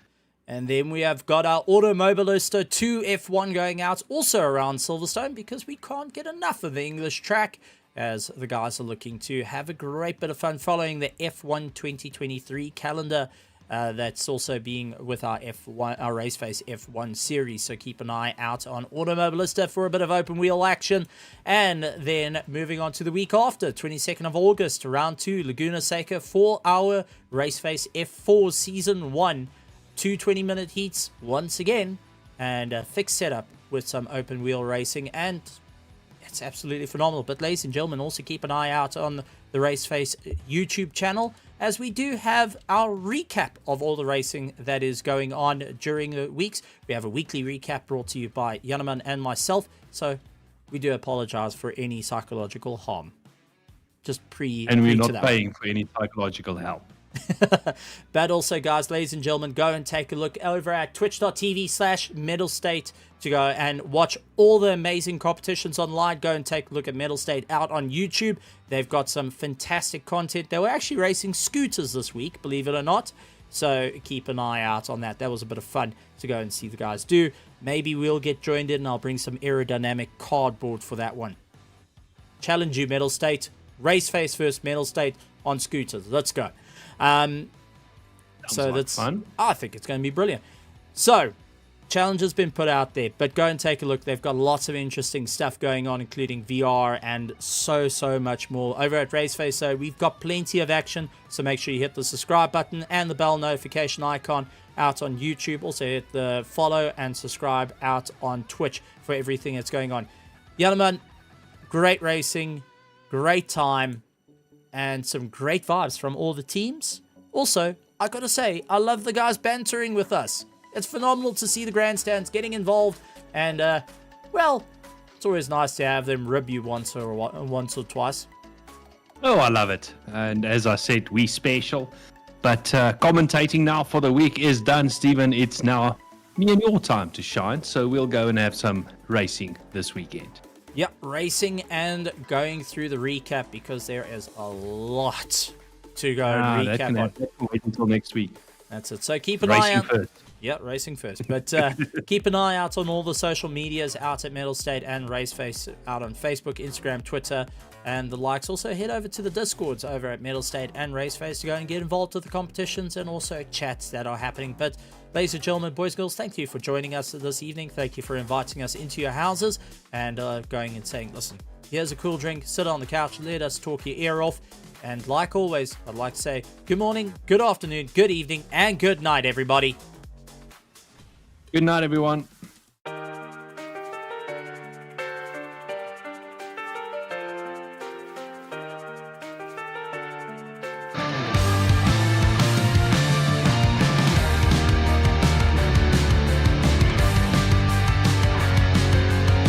And then we have got our Automobilista 2 F1 going out also around Silverstone because we can't get enough of the English track as the guys are looking to have a great bit of fun following the F1 2023 calendar. That's also being with our RaceFace F1 series. So keep an eye out on Automobilista for a bit of open wheel action. And then moving on to the week after, 22nd of August, round 2, Laguna Seca, 4-hour RaceFace F4 Season 1. 2 20-minute heats once again. And a fixed setup with some open wheel racing. And it's absolutely phenomenal. But ladies and gentlemen, also keep an eye out on the RaceFace YouTube channel, as we do have our recap of all the racing that is going on during the weeks. We have a weekly recap brought to you by Yaneman and myself, so we do apologize for any psychological harm. Just And we're not paying for any psychological help. But also, guys, ladies and gentlemen, go and take a look over at twitch.tv/Mettlestate to go and watch all the amazing competitions online. Go and take a look at Mettlestate out on YouTube. They've got some fantastic content. They were actually racing scooters this week, believe it or not. So keep an eye out on that. That was a bit of fun to go and see the guys do. Maybe we'll get joined in and I'll bring some aerodynamic cardboard for that one. Challenge you, Mettlestate. RaceFace first, Mettlestate on scooters. Let's go. So that's fun. I think it's going to be brilliant. So challenge has been put out there, but go and take a look. They've got lots of interesting stuff going on, including VR and so much more over at RaceFace. So we've got plenty of action. So make sure you hit the subscribe button and the bell notification icon out on YouTube. Also hit the follow and subscribe out on Twitch for everything that's going on. Yellowman, great racing, great time, and some great vibes from all the teams. Also, I gotta say, I love the guys bantering with us. It's phenomenal to see the grandstands getting involved, and well, it's always nice to have them rib you once or twice. Oh, I love it. And as I said, we special. But commentating now for the week is done, Stephen. It's now me and your time to shine. So we'll go and have some racing this weekend. Yep, racing and going through the recap because there is a lot to go and recap on. Wait until next week. That's it. So keep an eye out. First. Yeah, racing first. But keep an eye out on all the social medias out at Mettlestate and RaceFace out on Facebook, Instagram, Twitter, and the likes. Also, head over to the Discords over at Mettlestate and RaceFace to go and get involved with the competitions and also chats that are happening. But ladies and gentlemen, boys and girls, thank you for joining us this evening. Thank you for inviting us into your houses and going and saying, listen, here's a cool drink, sit on the couch, let us talk your ear off. And like always, I'd like to say good morning, good afternoon, good evening, and good night, everybody. Good night, everyone.